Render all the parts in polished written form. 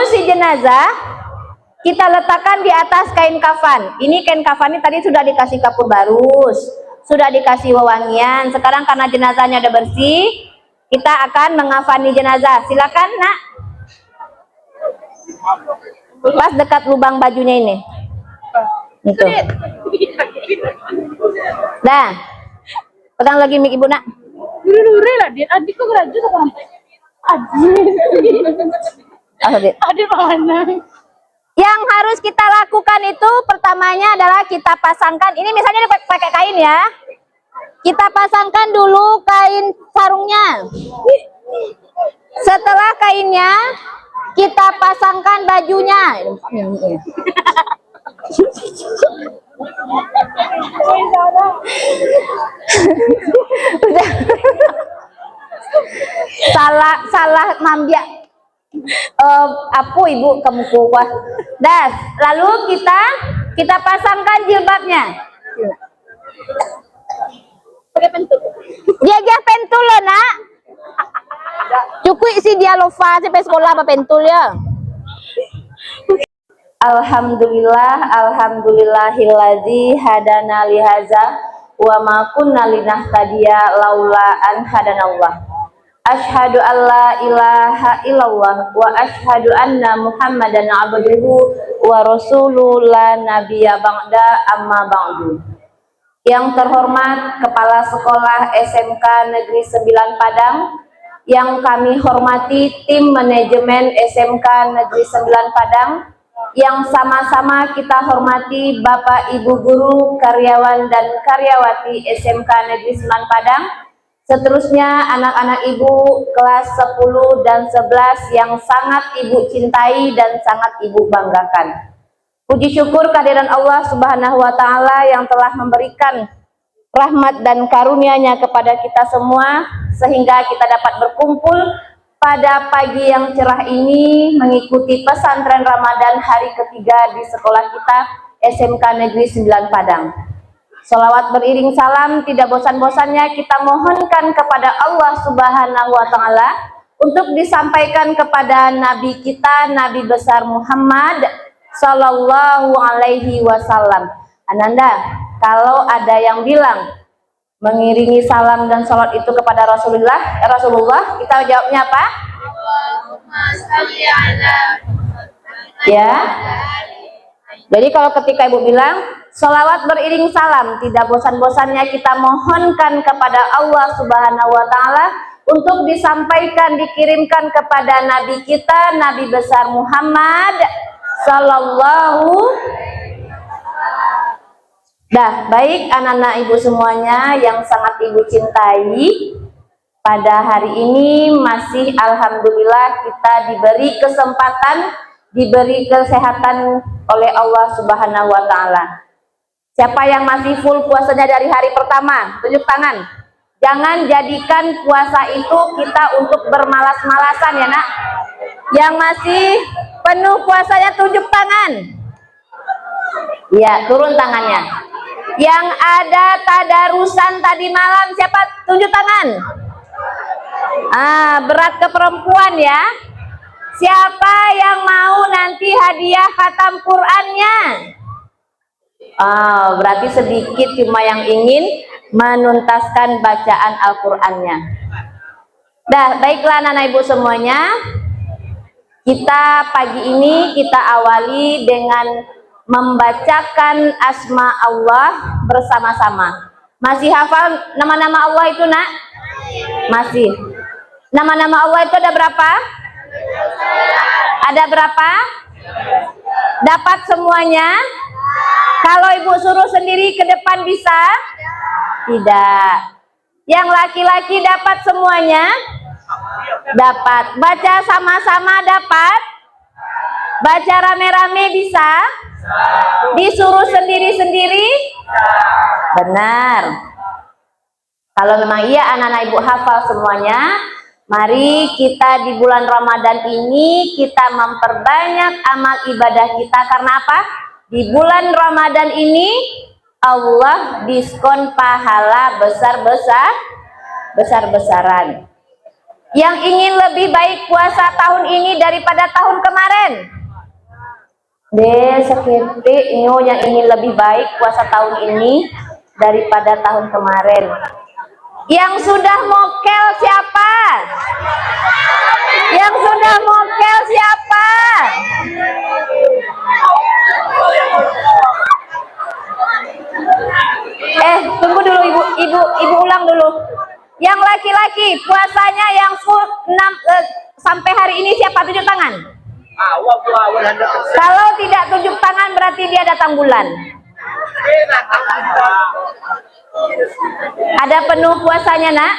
si jenazah kita letakkan di atas kain kafan. Ini kain kafan ini tadi sudah dikasih kapur barus, sudah dikasih wewangian. Sekarang karena jenazahnya udah bersih, kita akan mengafani jenazah. Silakan nak, pas dekat lubang bajunya ini. Itu. Dah, pegang lagi mik ibu nak. Dulu lah dia, adikku geraju sama adik mana? Yang harus kita lakukan itu pertamanya adalah kita pasangkan. Ini misalnya pakai kain ya. Kita pasangkan dulu kain sarungnya. Setelah kainnya, kita pasangkan bajunya. salah mambia apa ibu kamu kuat das. Lalu kita pasangkan jilbabnya. Pakai pentul. Dia pentul loh nak. Cukup sih dia lupa sampai sekolah apa pentul ya. Alhamdulillahilladzi hadana lihaza wa ma kunna linahtadiya laula an hadanallah. Asyhadu alla ilaha illallah wa asyhadu anna Muhammadan abduhu wa rasuluhu la nabiyya ba'da amma ba'du. Yang terhormat Kepala Sekolah SMK Negeri 9 Padang, yang kami hormati tim manajemen SMK Negeri 9 Padang, yang sama-sama kita hormati Bapak Ibu guru, karyawan dan karyawati SMK Negeri 9 Padang, seterusnya anak-anak ibu kelas 10 dan 11 yang sangat ibu cintai dan sangat ibu banggakan. Puji syukur kehadiran Allah Subhanahu wa Ta'ala yang telah memberikan rahmat dan karunia-Nya kepada kita semua, sehingga kita dapat berkumpul pada pagi yang cerah ini mengikuti pesantren Ramadan hari ketiga di sekolah kita SMK Negeri 9 Padang. Salawat beriring salam tidak bosan-bosannya kita mohonkan kepada Allah Subhanahu wa Ta'ala untuk disampaikan kepada Nabi kita, Nabi besar Muhammad Sallallahu Alaihi Wasallam. Ananda, kalau ada yang bilang mengiringi salam dan salat itu kepada Rasulullah, kita jawabnya apa? Ya. Jadi kalau ketika ibu bilang salawat beriring salam, tidak bosan-bosannya kita mohonkan kepada Allah Subhanahu wa Ta'ala untuk disampaikan, dikirimkan kepada Nabi kita, Nabi besar Muhammad Sallallahu. Dah, baik anak-anak ibu semuanya yang sangat ibu cintai, pada hari ini masih alhamdulillah kita diberi kesempatan, diberi kesehatan oleh Allah Subhanahu wa Ta'ala. Siapa yang masih full puasanya dari hari pertama? Tunjuk tangan. Jangan jadikan puasa itu kita untuk bermalas-malasan ya nak. Yang masih penuh puasanya tunjuk tangan. Ya, turun tangannya. Yang ada tadarusan tadi malam siapa? Tunjuk tangan. Berat ke perempuan ya. Siapa yang mau nanti hadiah khatam Qur'annya? Berarti sedikit cuma yang ingin menuntaskan bacaan Al-Qur'annya. Dah, baiklah anak-anak ibu semuanya. Kita pagi ini kita awali dengan membacakan asma Allah bersama-sama. Masih hafal nama-nama Allah itu nak? Masih. Nama-nama Allah itu ada berapa? Ada berapa? Dapat semuanya? Kalau ibu suruh sendiri ke depan bisa? Tidak. Yang laki-laki dapat semuanya? Dapat. Baca sama-sama dapat? Baca rame-rame bisa? Disuruh sendiri-sendiri? Benar. Kalau memang iya anak-anak ibu hafal semuanya, mari kita di bulan Ramadan ini kita memperbanyak amal ibadah kita. Karena apa? Di bulan Ramadan ini Allah diskon pahala besar-besaran. Yang ingin lebih baik puasa tahun ini daripada tahun kemarin? Seperti yang ingin lebih baik puasa tahun ini daripada tahun kemarin. Yang sudah mokel siapa? Yang sudah mokel siapa? Tunggu dulu ibu ulang dulu. Yang laki-laki puasanya yang full 6 sampai hari ini siapa? Tunjuk tangan. Kalau tidak tunjuk tangan berarti dia datang bulan. Ada penuh puasanya, Nak?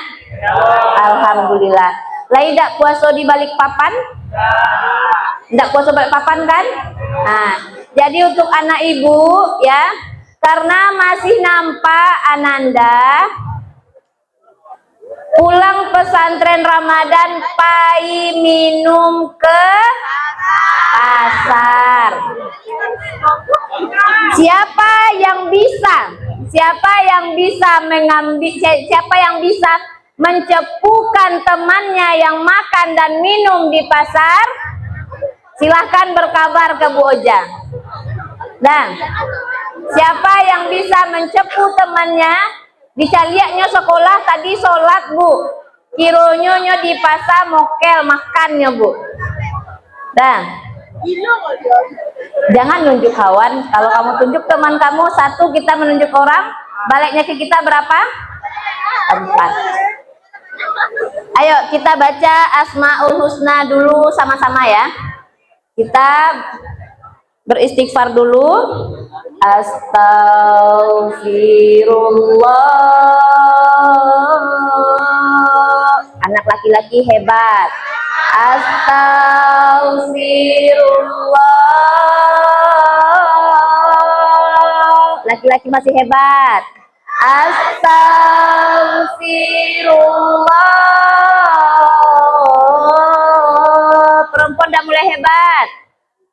Alhamdulillah. Lain tidak puasa di balik papan? Tidak puasa balik papan kan? Nah, jadi untuk anak ibu ya, karena masih nampak Ananda pulang pesantren Ramadan pai minum ke pasar. Siapa yang bisa mengambil, siapa yang bisa mencepukan temannya yang makan dan minum di pasar? Silahkan berkabar ke Bu Oja. Dan siapa yang bisa mencepu temannya? Dicaliaknya sekolah tadi sholat Bu, kironyonya di pasar mokel makannya Bu. Dan jangan nunjuk kawan. Kalau kamu tunjuk teman kamu satu, kita menunjuk orang, baliknya ke kita berapa? 4. Ayo kita baca Asmaul Husna dulu sama-sama ya. Kita beristighfar dulu. Astaghfirullah. Anak laki-laki hebat. Astaghfirullah. Laki-laki masih hebat. Astaghfirullah. Perempuan udah mulai hebat.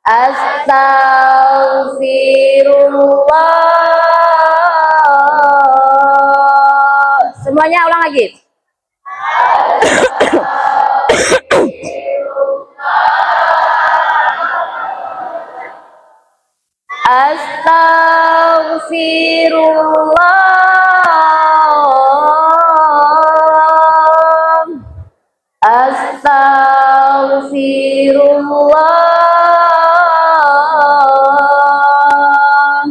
Astaghfirullah. Semuanya ulang lagi. Astaghfirullah. Astaghfirullah.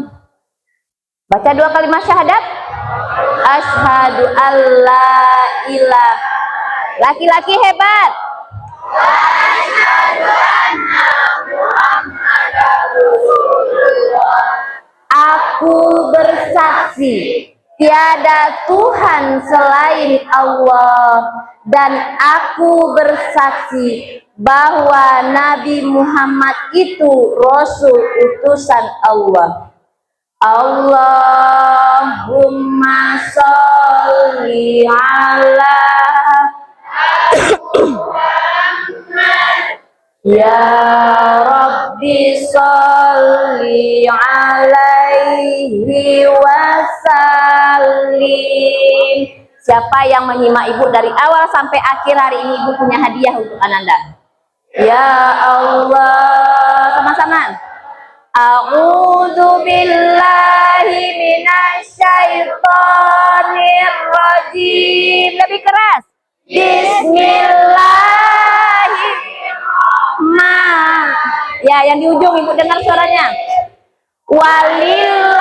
Baca 2 kalimat syahadat. Asyhadu alla ilaha. Laki-laki hebat. Aku bersaksi tiada Tuhan selain Allah, dan aku bersaksi bahwa Nabi Muhammad itu Rasul utusan Allah. Allahumma sholli ala ya Rabbi sholli alaihi wasallim. Siapa yang menyimak ibu dari awal sampai akhir hari ini, ibu punya hadiah untuk Ananda. Ya Allah, sama-sama. A'udzu billahi minasyaitonir rajim. Lebih keras. Bismillahirrahmanirrahim. Ya, yang di ujung ibu dengar suaranya. Walillahil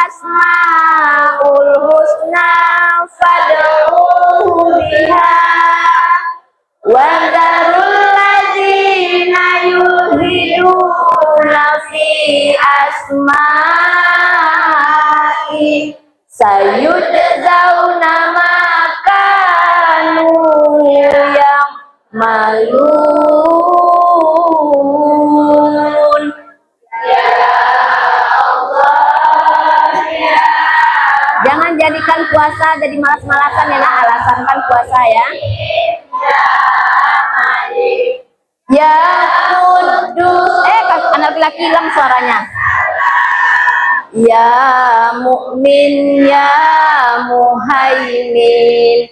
asmaul husna fad'uhu biha wa dzarul ladzina yulhiduna fi asma'i sayudzawna ma kanu ya'malun. Jangan jadikan puasa jadi malas-malasan ya, nah, alasankan puasa ya. Ya Kudus, anak laki hilang suaranya. Ya Mukmin, ya Muhaimin,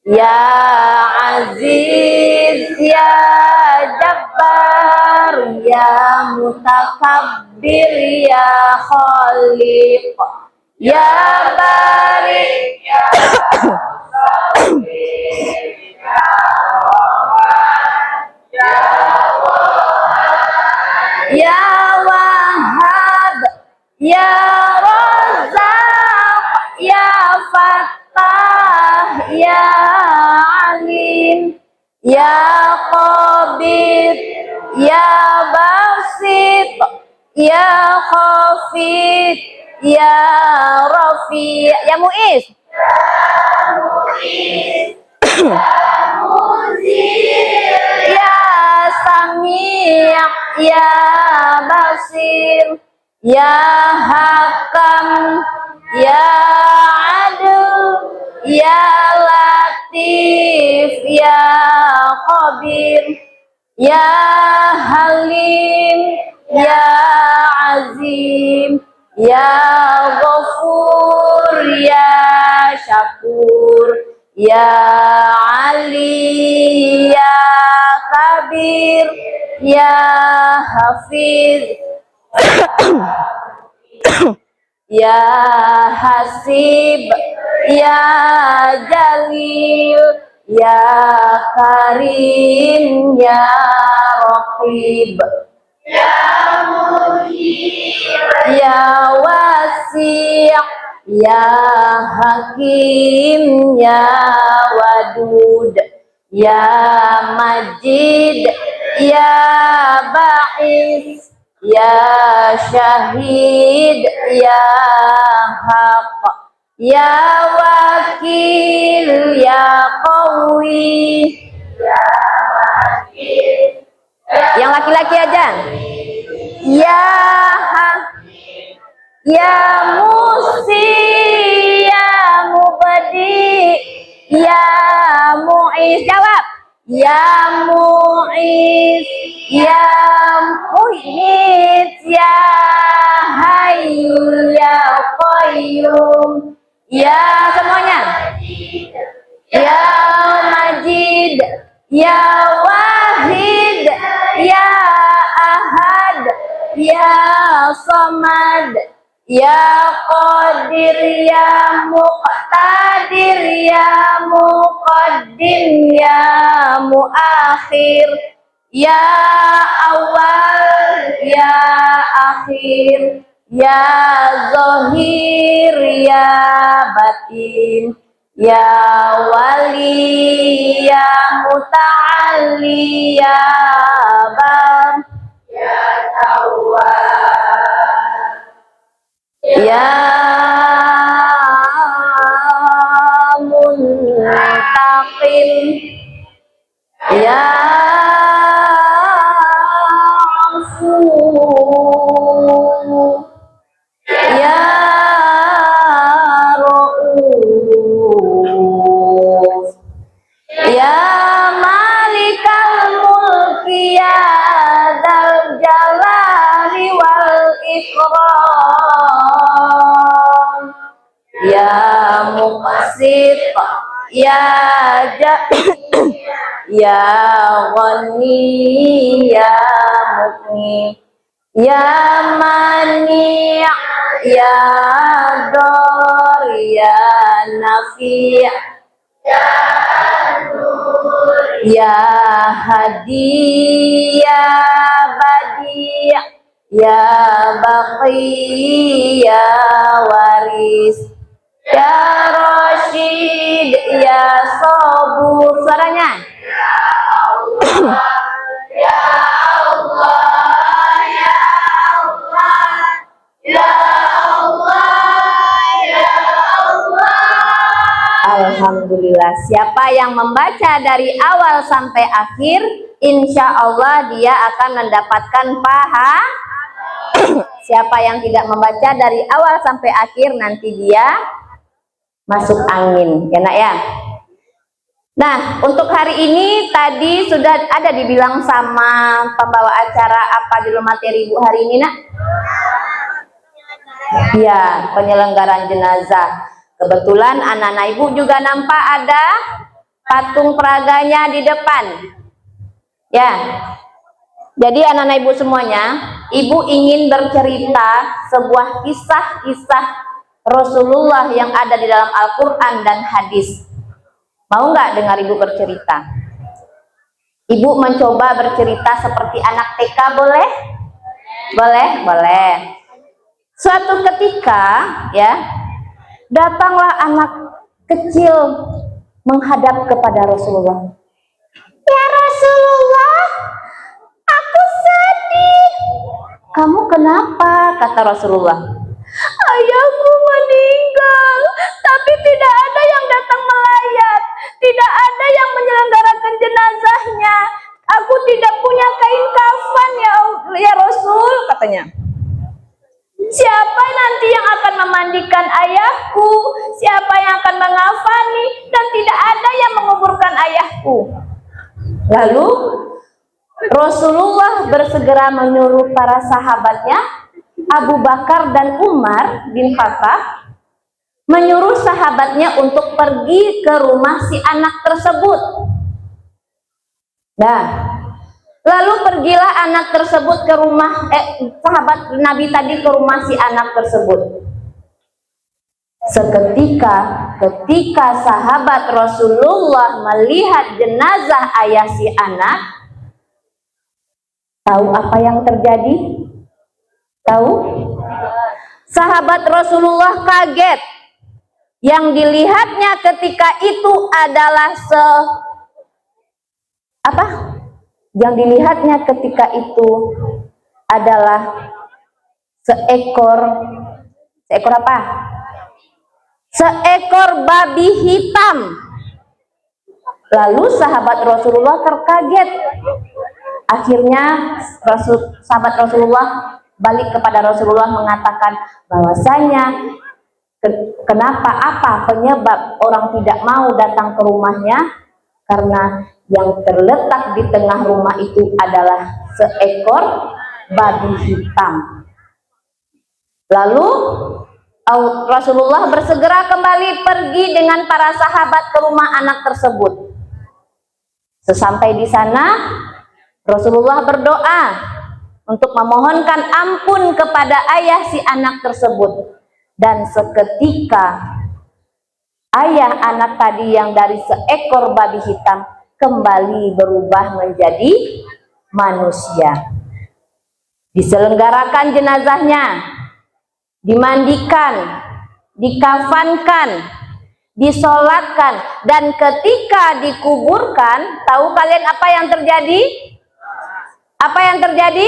Ya Aziz, Ya Jabbar, Ya Mutakabbir, Ya Khaliq, Ya Bari, Ya Wahhab, Ya Razzaq, Ya Fattah, Ya Alim, Ya Qabid, Ya Basit, Ya Khafid, Ya Rafi, Ya Muiz, Ya Sami', Ya Basir, Ya Hakam, Ya Adil, Ya Latif, Ya Khabir, Ya Halim, Ya Azim, Ya Ghafur, Ya Syakur, Ya Ali, Ya Kabir, Ya Hafiz, Ya Hasib, Ya Jalil, Ya Karim, Ya Raqib, Ya Wasi', Ya Hakim, Ya Wadud, Ya Majid, Ya Ba'is, Ya Syahid, Ya Haq, Ya Wakil, Ya Qawi. Yang laki-laki aja. Ya Ya Musi, Ya Mubadi, Ya Mu'iz. Jawab. Ya Mu'iz, Ya Mu'iz, Ya Hayyu, Ya Qayyum. Ya semuanya. Ya Majid, Ya Wahid, Ya Ahad, Ya Samad, Ya Qadir, Ya Muqtadir, Ya Muqaddim, Ya Muakhir, Ya Awal, Ya Akhir, Ya Zahir, Ya Batin, Ya Wali, Ya Muta'alli, Ya Bam, Ya Muntaqim, Ya Afu, Ya Ra'uf, Ya Malikal Mulki, Ya Dzal Jalali wal Ikram, Ya Muqsit, Ya Ya Ghani, Ya Mughni, Ya Mani', Ya Dar, Ya Nafi', Ya Hadi, Ya Badi', Ya Baqi, Ya Waris, Ya Rashid, Ya Sabur. Suaranya. Alhamdulillah. Siapa yang membaca dari awal sampai akhir, insya Allah dia akan mendapatkan pahala. Siapa yang tidak membaca dari awal sampai akhir, nanti dia masuk angin, ya nak ya. Nah, untuk hari ini tadi sudah ada dibilang sama pembawa acara apa dulu materi Bu hari ini, nak? Ya, penyelenggaraan jenazah. Kebetulan anak-anak ibu juga nampak ada patung peraganya di depan. Ya. Jadi anak-anak ibu semuanya, ibu ingin bercerita sebuah kisah-kisah Rasulullah yang ada di dalam Al-Quran dan hadis. Mau nggak dengar ibu bercerita? Ibu mencoba bercerita seperti anak TK, boleh? Boleh? Boleh. Suatu ketika, ya, datanglah anak kecil menghadap kepada Rasulullah. Ya Rasulullah, aku sedih. Kamu kenapa? Kata Rasulullah. Ayahku meninggal, tapi tidak ada yang datang melayat, tidak ada yang menyelenggarakan jenazahnya. Aku tidak punya kain kafan ya Rasul, katanya. Siapa nanti yang akan memandikan ayahku? Siapa yang akan mengafani? Dan tidak ada yang menguburkan ayahku. Lalu Rasulullah bersegera menyuruh para sahabatnya, Abu Bakar dan Umar bin Khattab, menyuruh sahabatnya untuk pergi ke rumah si anak tersebut. Nah, lalu pergilah anak tersebut ke rumah, sahabat Nabi tadi ke rumah si anak tersebut. Seketika ketika sahabat Rasulullah melihat jenazah ayah si anak, tahu apa yang terjadi? Tahu? Sahabat Rasulullah kaget. Yang dilihatnya ketika itu adalah Yang dilihatnya ketika itu adalah seekor apa? Seekor babi hitam. Lalu sahabat Rasulullah terkaget. Akhirnya sahabat Rasulullah balik kepada Rasulullah mengatakan bahwasanya apa penyebab orang tidak mau datang ke rumahnya, karena yang terletak di tengah rumah itu adalah seekor babi hitam. Lalu Rasulullah bersegera kembali pergi dengan para sahabat ke rumah anak tersebut. Sesampai di sana, Rasulullah berdoa untuk memohonkan ampun kepada ayah si anak tersebut. Dan seketika ayah anak tadi yang dari seekor babi hitam kembali berubah menjadi manusia. Diselenggarakan jenazahnya, dimandikan, dikafankan, disolatkan, dan ketika dikuburkan, tahu kalian apa yang terjadi? Apa yang terjadi?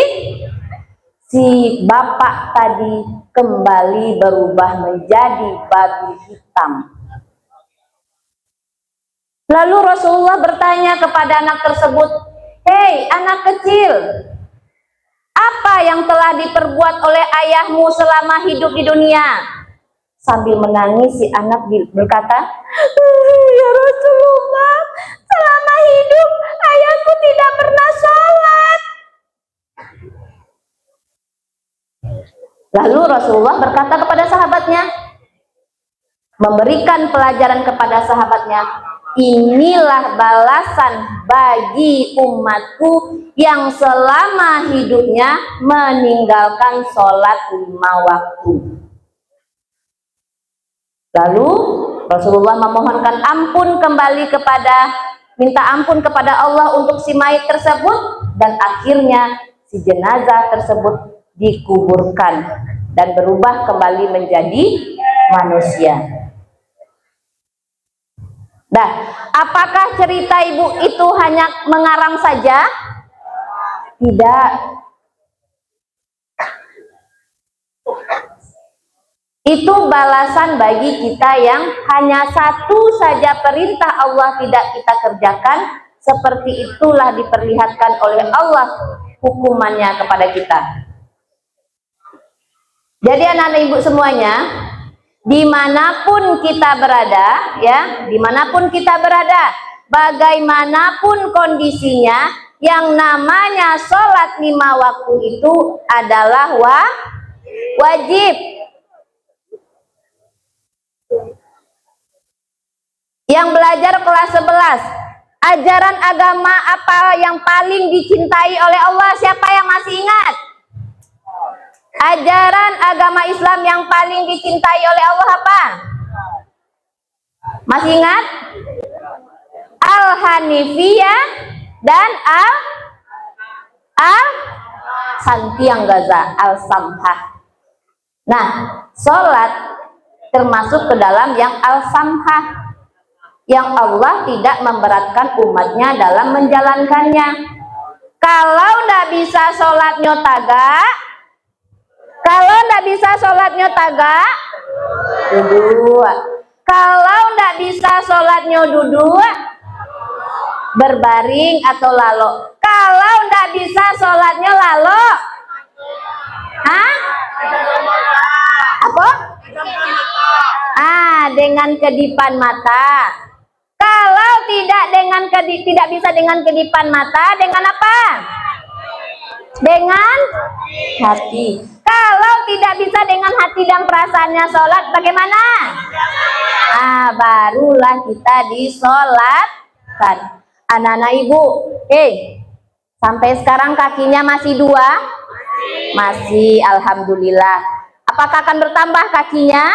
Si bapak tadi kembali berubah menjadi babi hitam. Lalu Rasulullah bertanya kepada anak tersebut, "Hei anak kecil, apa yang telah diperbuat oleh ayahmu selama hidup di dunia?" Sambil menangis si anak berkata, "Ya Rasulullah, selama hidup ayahku tidak pernah sholat." Lalu Rasulullah berkata kepada sahabatnya, memberikan pelajaran kepada sahabatnya, "Inilah balasan bagi umatku yang selama hidupnya meninggalkan sholat 5 waktu." Lalu Rasulullah memohonkan ampun kembali minta ampun kepada Allah untuk si mayit tersebut, dan akhirnya si jenazah tersebut dikuburkan dan berubah kembali menjadi manusia. Nah, apakah cerita ibu itu hanya mengarang saja? Tidak. Itu balasan bagi kita yang hanya satu saja perintah Allah tidak kita kerjakan, seperti itulah diperlihatkan oleh Allah hukumannya kepada kita. Jadi anak-anak ibu semuanya, dimanapun kita berada, ya, dimanapun kita berada, bagaimanapun kondisinya, yang namanya sholat 5 waktu itu adalah wajib. Yang belajar kelas 11. Ajaran agama apa yang paling dicintai oleh Allah? Siapa yang masih ingat? Ajaran agama Islam yang paling dicintai oleh Allah apa? Masih ingat? Al-Hanifiyah dan Santiang Gaza, Al-Samhah. Nah, sholat termasuk ke dalam yang Al-Samhah, yang Allah tidak memberatkan umatnya dalam menjalankannya. Kalau ndak bisa sholatnya tagak, duduk. Kalau ndak bisa sholatnya duduk, berbaring atau lalo. Kalau ndak bisa sholatnya lalo, apa? Dengan kedipan mata. Kalau tidak bisa dengan kedipan mata, dengan apa? Dengan hati. Kalau tidak bisa dengan hati dan perasaannya sholat, bagaimana? Barulah kita disolatkan. Anak-anak ibu, sampai sekarang kakinya masih 2? Masih, alhamdulillah. Apakah akan bertambah kakinya?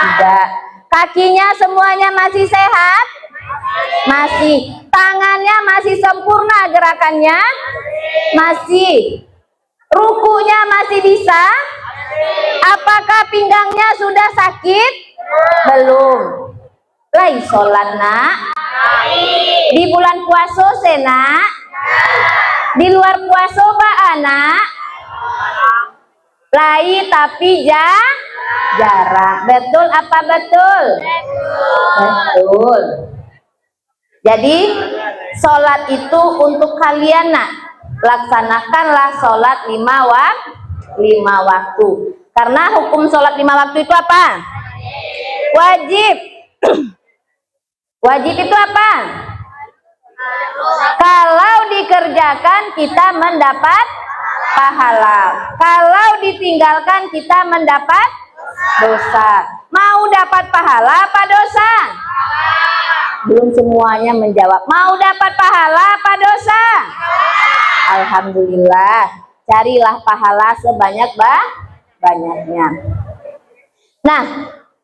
Tidak. Kakinya semuanya masih sehat? Masih. Tangannya masih sempurna gerakannya? Masih. Rukunya masih bisa? Apakah pinggangnya sudah sakit? Belum. Lai sholat nak? Di bulan puasa nak? Di luar puasa anak? Lai tapi jarang. Betul apa betul? Betul. Jadi sholat itu untuk kalian nak. Laksanakanlah sholat 5 waktu. Karena hukum sholat 5 waktu itu apa? Wajib. Wajib itu apa? Kalau dikerjakan kita mendapat pahala. Kalau ditinggalkan kita mendapat dosa. Mau dapat pahala apa dosa? Belum semuanya menjawab. Mau dapat pahala apa dosa? Alhamdulillah. Carilah pahala sebanyak-banyaknya. Nah,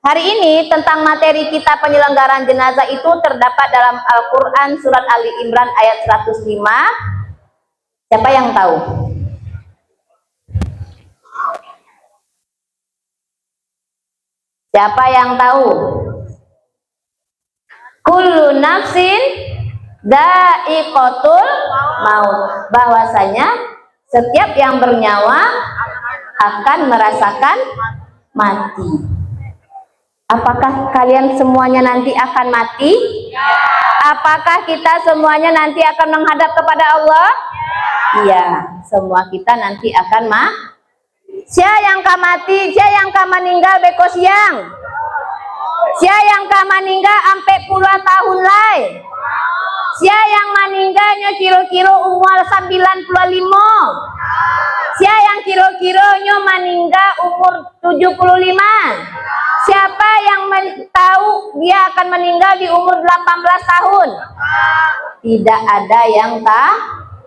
hari ini tentang materi kita penyelenggaraan jenazah itu terdapat dalam Al-Quran surat Ali Imran ayat 105. Siapa yang tahu? Siapa yang tahu? Kullu nafsin dha'iqatul maut. Bahwasanya setiap yang bernyawa akan merasakan mati. Apakah kalian semuanya nanti akan mati? Apakah kita semuanya nanti akan menghadap kepada Allah? Iya, semua kita nanti akan mati. Sia yang ka mati, sia yang ka meninggal beko siang. Sia yang ka meninggal ampe puluhan tahun lai. Sia yang meninggalnya kira-kira umur 95. Sia yang kira-kiranya meninggal umur 75. Siapa yang tahu dia akan meninggal di umur 18 tahun? Tidak ada yang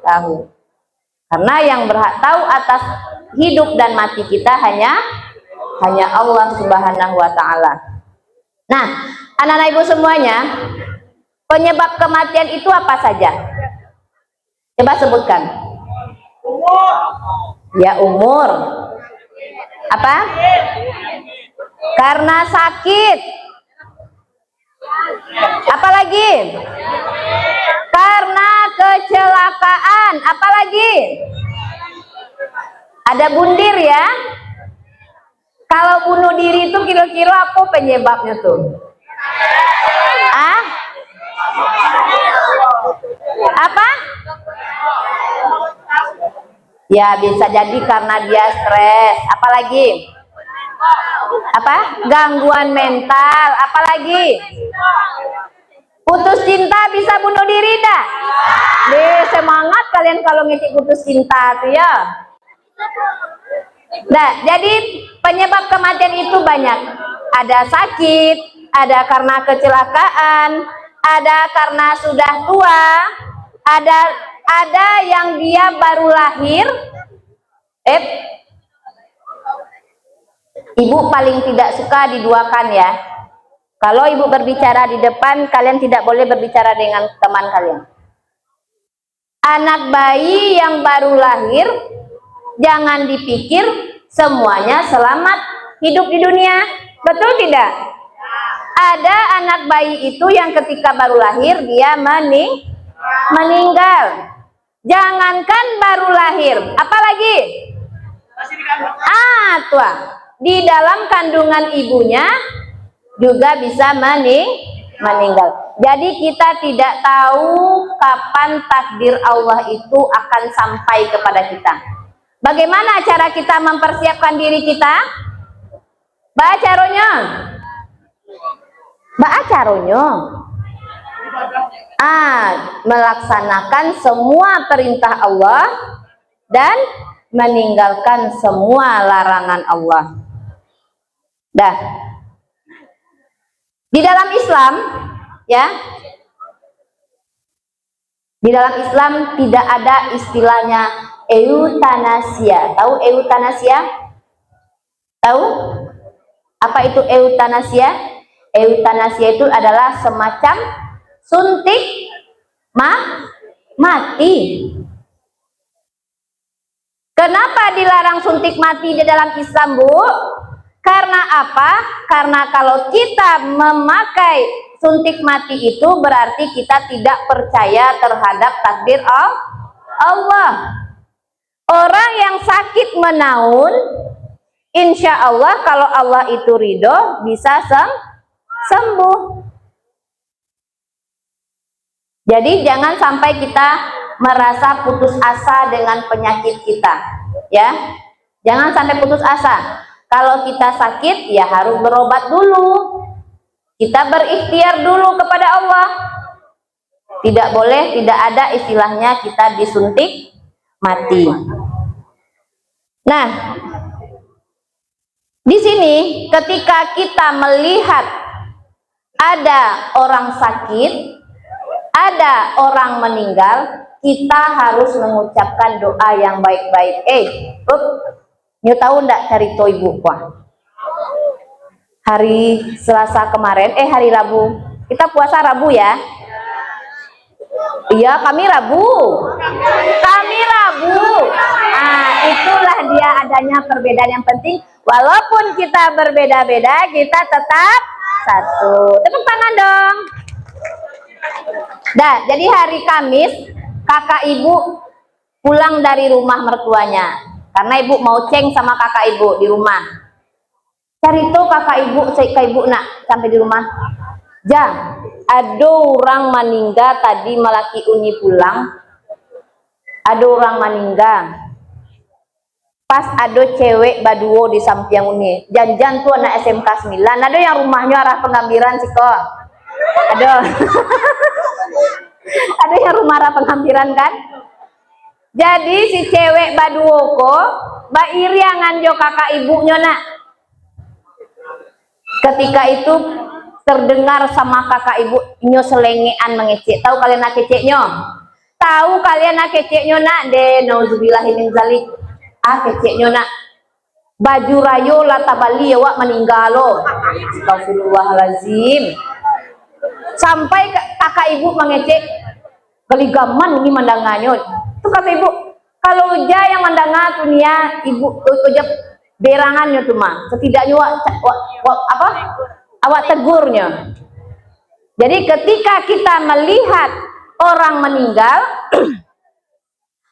tahu. Karena yang berhak tahu atas hidup dan mati kita hanya Allah Subhanahu wa ta'ala. Nah, anak-anak ibu semuanya, penyebab kematian itu apa saja? Coba sebutkan. Ya, umur. Apa? Karena sakit. Apalagi? Karena kecelakaan. Apalagi? Ada bundir ya. Kalau bunuh diri itu kira-kira apa penyebabnya tuh? Apa? Ya bisa jadi karena dia stres. Apalagi? Apa? Gangguan mental. Apalagi? Putus cinta bisa bunuh diri dah. Semangat kalian kalau ngecek putus cinta tuh ya. Nah, jadi penyebab kematian itu banyak. Ada sakit, ada karena kecelakaan, ada karena sudah tua, ada yang dia baru lahir. Ibu paling tidak suka diduakan ya. Kalau ibu berbicara di depan, kalian tidak boleh berbicara dengan teman kalian. Anak bayi yang baru lahir, jangan dipikir semuanya selamat hidup di dunia. Betul tidak? Ada anak bayi itu yang ketika baru lahir, dia meninggal. Jangankan baru lahir, apalagi tua, di dalam kandungan ibunya juga bisa meninggal. Jadi kita tidak tahu kapan takdir Allah itu akan sampai kepada kita. Bagaimana cara kita mempersiapkan diri kita? Ba'acaronya melaksanakan semua perintah Allah dan meninggalkan semua larangan Allah. Dah. Di dalam Islam ya, di dalam Islam tidak ada istilahnya eutanasia. Tahu eutanasia? Tahu apa itu eutanasia? Eutanasia itu adalah semacam suntik mati. Kenapa dilarang suntik mati di dalam Islam, Bu? Karena apa? Karena kalau kita memakai suntik mati itu berarti kita tidak percaya terhadap takdir Allah. Orang yang sakit menaun, insya Allah kalau Allah itu ridho bisa sembuh. Jadi jangan sampai kita merasa putus asa dengan penyakit kita, ya. Jangan sampai putus asa. Kalau kita sakit, ya harus berobat dulu. Kita berikhtiar dulu kepada Allah. Tidak boleh, tidak ada istilahnya kita disuntik mati. Nah, di sini ketika kita melihat ada orang sakit, ada orang meninggal, kita harus mengucapkan doa yang baik-baik. Nyu tahu ndak cerita ibu kuah? Hari Selasa kemarin, hari Rabu. Kita puasa Rabu ya? Iya, kami Rabu. Kami Rabu. Nah, itulah dia adanya perbedaan yang penting. Walaupun kita berbeda-beda, kita tetap satu. Tepuk tangan dong. Dah, jadi hari Kamis kakak ibu pulang dari rumah mertuanya. Karena ibu mau ceng sama kakak ibu di rumah. Cari tuh kakak ibu nak sampai di rumah. Jang, ada orang meninggal tadi malaki uni pulang. Ada orang meninggal. Pas ada cewek baduo di samping uni. Janjan tuh anak SMK 9. Ada yang rumahnya arah Pengambiran sih kok. Ada. Ada yang rumah arah Pengambiran kan? Jadi si cewek baduo ko bairiangan jo kakak ibunya nak. Ketika itu terdengar sama kakak ibu nyo selengean mengecek. Tahu kalian nak keceknya? Tahu kalian nak keceknya nak? Nauzubillahi min zalik. Keceknya nak. Baju rayo latabali awak meninggal lo. Astagfirullahalazim. Sampai kakak ibu mengecek geligaman ini mandangannya. Itu kata ibu, kalau uja yang mandangan dunia ibu uja berangannya tuh mah. Setidaknya awak tegurnya. Jadi ketika kita melihat orang meninggal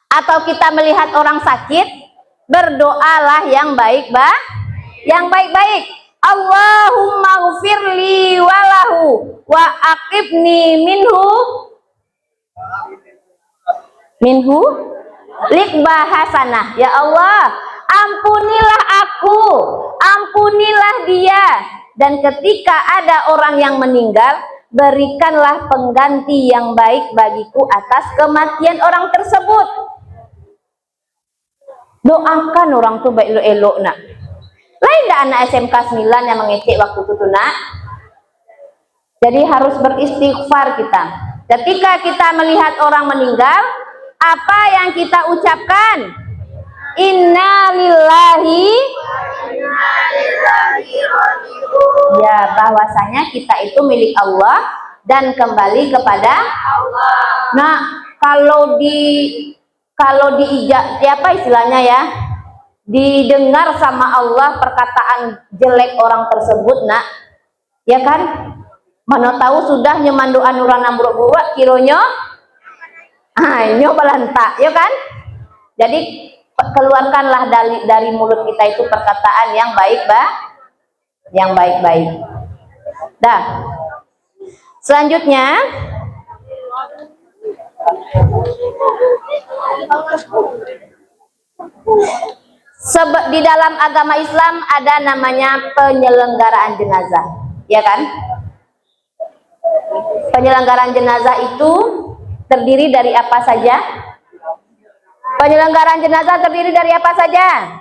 atau kita melihat orang sakit, berdoalah yang baik-baik. Allahumma ghfirli walahu wa aqibni minhu likbah hasanah. Ya Allah, ampunilah aku, ampunilah dia, dan ketika ada orang yang meninggal, berikanlah pengganti yang baik bagiku atas kematian orang tersebut. Doakan orang tuh baik elok nak. Lain dah anak SMK 9 yang mengecek waktu itu tuh nak. Jadi harus beristighfar kita. Ketika kita melihat orang meninggal, apa yang kita ucapkan? Inna lillahi. Ya, bahwasanya kita itu milik Allah dan kembali kepada Allah. Nah, kalau apa istilahnya ya, didengar sama Allah perkataan jelek orang tersebut, nak, ya kan? Mana tahu sudah nyemandu anuran ambruk-buruk kironya nyo balantak, ya kan? Jadi keluarkanlah dari mulut kita itu perkataan yang baik, yang baik-baik. Dah. Selanjutnya di dalam agama Islam ada namanya penyelenggaraan jenazah, ya kan? Penyelenggaraan jenazah itu terdiri dari apa saja? Penyelenggaraan jenazah terdiri dari apa saja?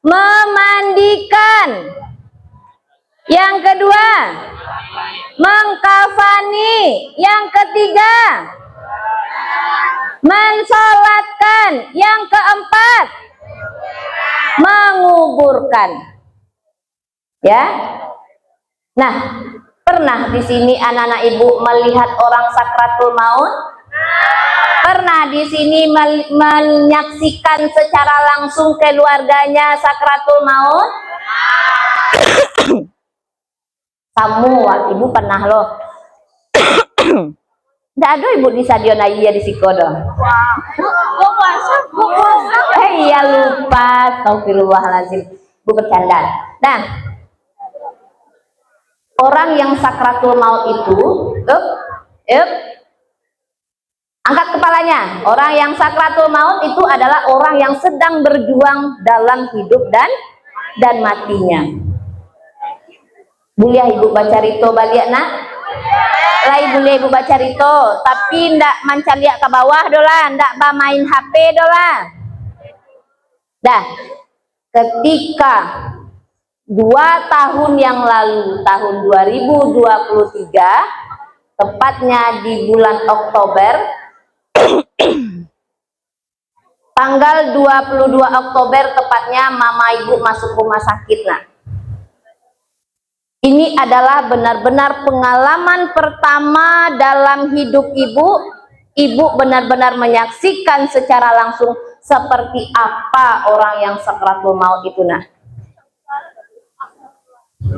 Memandikan. Yang kedua, mengkafani. Yang ketiga, mensolatkan. Yang keempat, menguburkan. Ya. Nah, pernah di sini anak-anak ibu melihat orang sakratul maut? Pernah di sini menyaksikan secara langsung keluarganya sakratul maut? Semua ibu pernah loh. Nggak ada ibu di stadion aja di Sikodo. Gua puasa. Iya lupa, astagfirullahaladzim. Bu bercanda. Nah, orang yang sakratul maut itu, angkat kepalanya. Orang yang sakratul maut itu adalah orang yang sedang berjuang dalam hidup dan matinya. Boleh ibu baca rito balik nak? Lai boleh ibu baca rito, tapi ndak mancaliak ke bawah dola, ndak main HP dola. Dah, ketika 2 tahun yang lalu, tahun 2023, tepatnya di bulan Oktober, tanggal 22 Oktober tepatnya, mama ibu masuk rumah sakit, nak. Ini adalah benar-benar pengalaman pertama dalam hidup ibu. Ibu benar-benar menyaksikan secara langsung seperti apa orang yang sakratul maut itu, nak.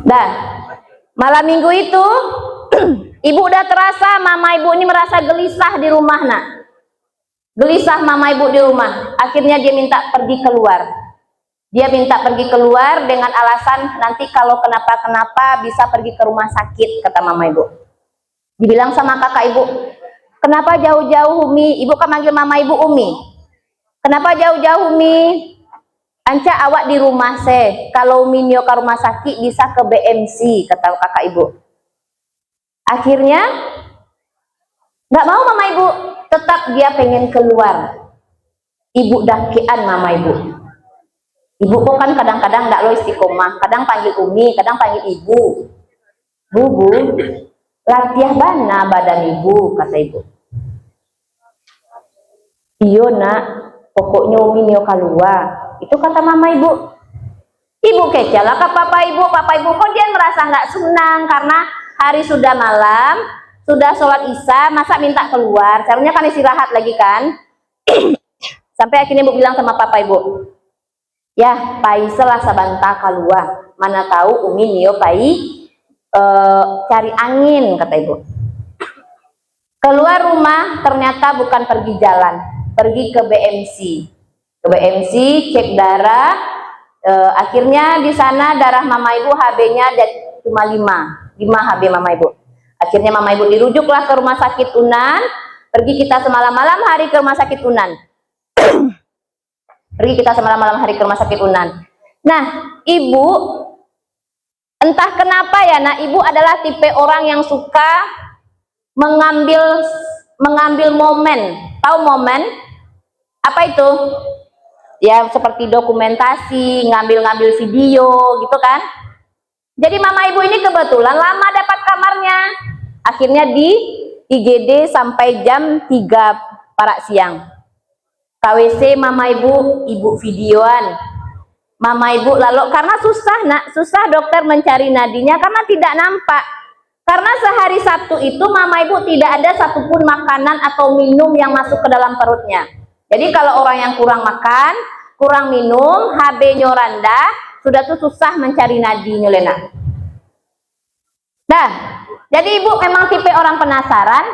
Dan malam minggu itu ibu udah terasa mama ibu ini merasa gelisah di rumah, nak. Gelisah mama ibu di rumah. Akhirnya dia minta pergi keluar. Dia minta pergi keluar dengan alasan nanti kalau kenapa-kenapa bisa pergi ke rumah sakit, kata mama ibu. Dibilang sama kakak ibu, kenapa jauh-jauh Umi? Ibu kan manggil mama ibu Umi. Kenapa jauh-jauh Umi? Anca awak di rumah kalau Umi nyo ke rumah sakit bisa ke BMC, kata kakak ibu. Akhirnya nggak mau mama ibu, tetap dia pengen keluar. Ibu dakian mama ibu. Ibu kok kan kadang-kadang nggak lo istiqomah, kadang panggil Umi, kadang panggil ibu. Bu, latihan bana badan ibu, kata ibu. Iyo nak, pokoknya Umi nyo keluar. Itu kata mama ibu. Ibu kecil lah ke papa ibu kok dia merasa nggak senang karena hari sudah malam, sudah sholat isya, masa minta keluar. Seharusnya kan istirahat lagi kan. Sampai akhirnya ibu bilang sama papa ibu, ya pai selah sabanta keluar, mana tahu Umi nio pai cari angin, kata ibu. Keluar rumah ternyata bukan pergi jalan, pergi ke BMC. Ke BMC cek darah, akhirnya di sana darah mama ibu HB-nya cuma 5 HB mama ibu. Akhirnya mama ibu dirujuklah ke rumah sakit Unan. Pergi kita semalam-malam hari ke rumah sakit Unan. Pergi kita semalam-malam hari ke rumah sakit Unan. Nah, ibu entah kenapa ya, nah ibu adalah tipe orang yang suka mengambil momen. Tahu momen? Apa itu? Ya seperti dokumentasi, ngambil-ngambil video gitu kan. Jadi mama ibu ini kebetulan lama dapat kamarnya. Akhirnya di IGD sampai jam 3 para siang. KWC mama ibu videoan. Mama ibu lalu karena susah dokter mencari nadinya karena tidak nampak. Karena sehari Sabtu itu mama ibu tidak ada satupun makanan atau minum yang masuk ke dalam perutnya. Jadi kalau orang yang kurang makan, kurang minum, HB-nya rendah, sudah tuh susah mencari nadinya Lena. Nah, jadi ibu memang tipe orang penasaran.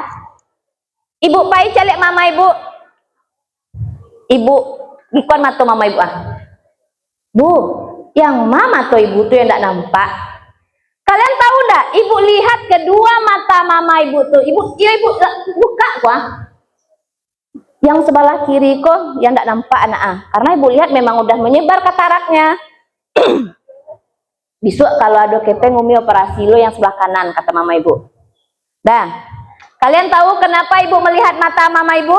Ibu pai celek mama ibu. Ibu ikon mata mama ibu Bu, yang mama atau ibu tuh yang tidak nampak. Kalian tahu enggak? Ibu lihat kedua mata mama ibu tuh. Ibu buka kok. Yang sebelah kiri kok yang tidak nampak anak karena ibu lihat memang udah menyebar kataraknya. Besok kalau ada kepeng umi operasi lo yang sebelah kanan kata mama ibu. Dan kalian tahu kenapa ibu melihat mata mama ibu?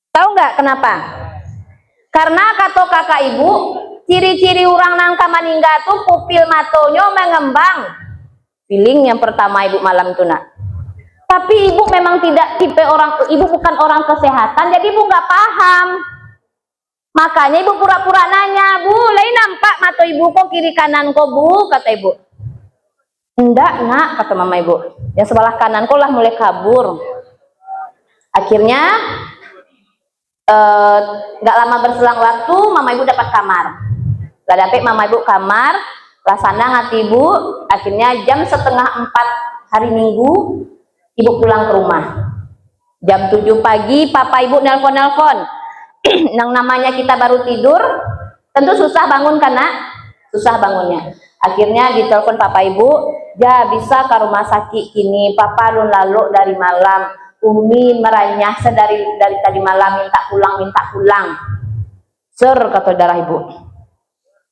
Tahu nggak kenapa? Karena kata kakak ibu, ciri-ciri orang nangka meninggal tuh pupil matonya mengembang. Feeling yang pertama ibu malam tuh nak. Tapi ibu memang tidak tipe orang, ibu bukan orang kesehatan, jadi ibu nggak paham. Makanya ibu pura-pura nanya, Bu, lain nampak mata ibu kok kiri kanan kok Bu, kata ibu. Enggak nak, kata mama ibu. Yang sebelah kanan kok lah mulai kabur. Akhirnya nggak lama berselang waktu mama ibu dapat kamar. Gak dapet mama ibu kamar, lasana ngati ibu. Akhirnya jam 3:30 hari Minggu ibu pulang ke rumah. Jam 7 pagi papa ibu nelpon yang namanya kita baru tidur tentu susah bangun karena susah bangunnya. Akhirnya ditelepon papa ibu, ja bisa ke rumah sakit kini, papa lun lalu dari malam, umi meranyah dari tadi malam minta pulang. Ser kata darah ibu.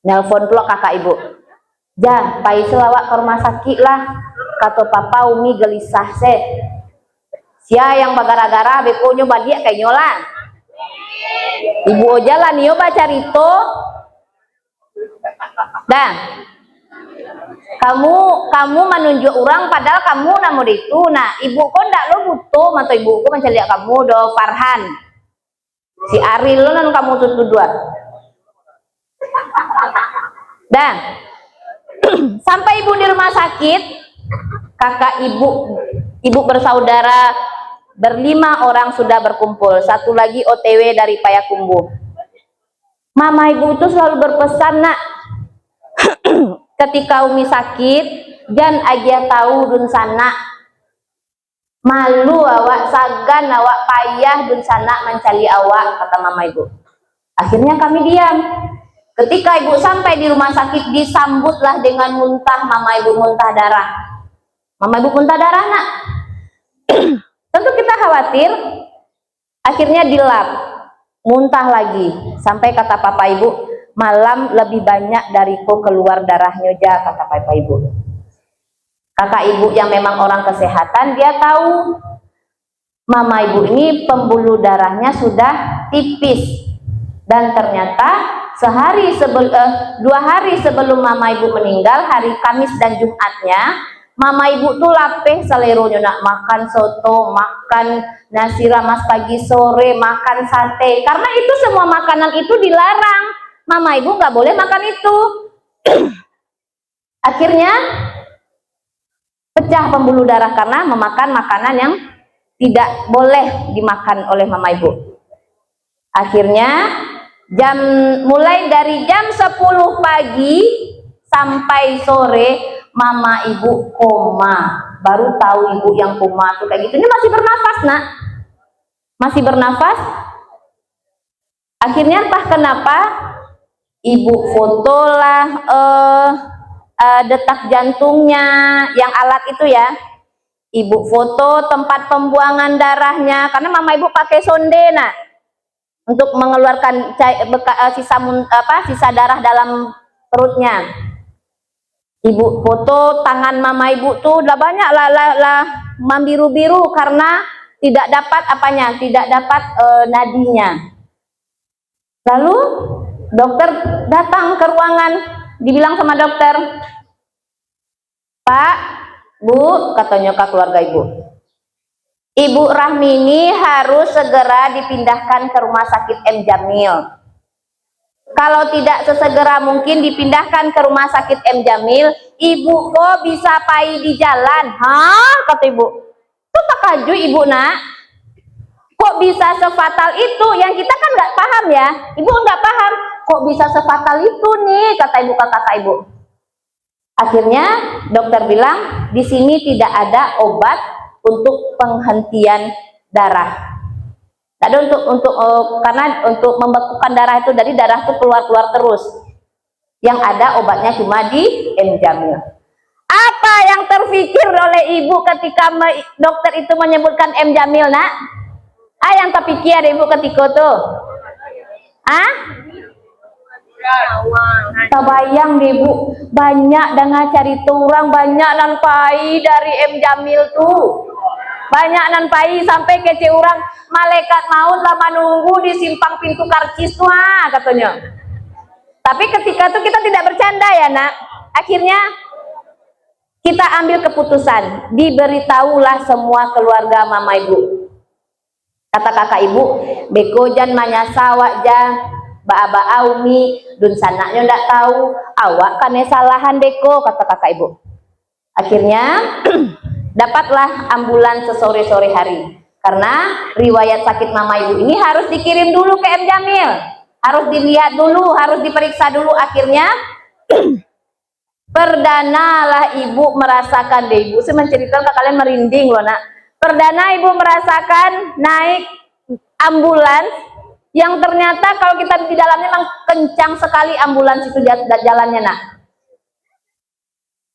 Nelpon pula kakak ibu. Ja, pai selawat ke rumah sakit lah. Kata papa umi gelisah se. Sia yang bagara-gara bekonya badiak kayak nyola. Ibu jalan yo baca rito. Dah. Kamu menunjuk orang padahal kamu namu itu. Nah, ibu kok ndak lo butuh atau ibuku mencari kamu do Farhan. Si Aril lo nan kamu tutu dua. Dan sampai ibu di rumah sakit, kakak ibu bersaudara berlima orang sudah berkumpul, satu lagi OTW dari Payakumbuh. Mama ibu itu selalu berpesan nak, ketika umi sakit jangan aja tahu dun sana malu awak sagan awak payah dun sana mencari awak, kata mama ibu. Akhirnya kami diam. Ketika ibu sampai di rumah sakit disambutlah dengan muntah, mama ibu muntah darah. Mama ibu muntah darah nak. Tentu kita khawatir. Akhirnya dilap, muntah lagi. Sampai kata papa ibu, malam lebih banyak dariku keluar darahnya ja, kata papa ibu. Kakak ibu yang memang orang kesehatan, dia tahu mama ibu ini pembuluh darahnya sudah tipis. Dan ternyata 2 hari sebelum mama ibu meninggal, hari Kamis dan Jumatnya, mama ibu tuh lapeh seleronya nak makan soto, makan nasi ramas pagi sore, makan sate. Karena itu semua makanan itu dilarang. Mama ibu nggak boleh makan itu. Akhirnya pecah pembuluh darah karena memakan makanan yang tidak boleh dimakan oleh mama ibu. Akhirnya mulai dari jam 10 pagi sampai sore mama ibu koma. Baru tahu ibu yang koma tuh kayak gitu. Ini masih bernafas nak, masih bernafas. Akhirnya entah kenapa ibu fotolah detak jantungnya yang alat itu ya. Ibu foto tempat pembuangan darahnya karena mama ibu pakai sonde nak untuk mengeluarkan sisa darah dalam perutnya. Ibu foto tangan mama ibu tuh udah banyak lah membiru-biru karena tidak dapat tidak dapat nadinya. Lalu dokter datang ke ruangan dibilang sama dokter, Pak, Bu, katanya ke keluarga ibu, Ibu Rahmi ini harus segera dipindahkan ke rumah sakit M. Jamil. Kalau tidak sesegera mungkin dipindahkan ke rumah sakit M. Jamil, ibu kok bisa pai di jalan? Hah? Kata ibu. Itu takaju ibu nak. Kok bisa sefatal itu? Yang kita kan nggak paham ya. Ibu nggak paham. Kok bisa sefatal itu nih? Kata ibu ke kakak ibu. Akhirnya dokter bilang di sini tidak ada obat untuk penghentian darah. Ada karena untuk membekukan darah itu dari darah itu keluar terus. Yang ada obatnya cuma di M. Jamil. Apa yang terpikir oleh ibu ketika dokter itu menyebutkan M. Jamil, nak? Yang terpikir ibu ketika itu? Kebayang deh ibu, banyak dengan cari orang, banyak nanpai dari M. Jamil tuh. Banyak nanpai sampai kece orang malaikat maut lama nunggu di simpang pintu karcis tuh katanya. Tapi ketika itu kita tidak bercanda ya nak. Akhirnya kita ambil keputusan, diberitahulah semua keluarga mama ibu. Kata kakak ibu, beko jan manyasa wak jan ba umi dun sanaknya ndak tahu awak kane salahan beko, kata kakak ibu. Akhirnya dapatlah ambulans sesore-sore hari, karena riwayat sakit mama ibu ini harus dikirim dulu ke M. Jamil, harus dilihat dulu, harus diperiksa dulu. Akhirnya perdana lah ibu merasakan deh ibu, saya menceritakan ke kalian merinding loh nak. Perdana ibu merasakan naik ambulans yang ternyata kalau kita di dalamnya memang kencang sekali ambulans itu jalannya nak.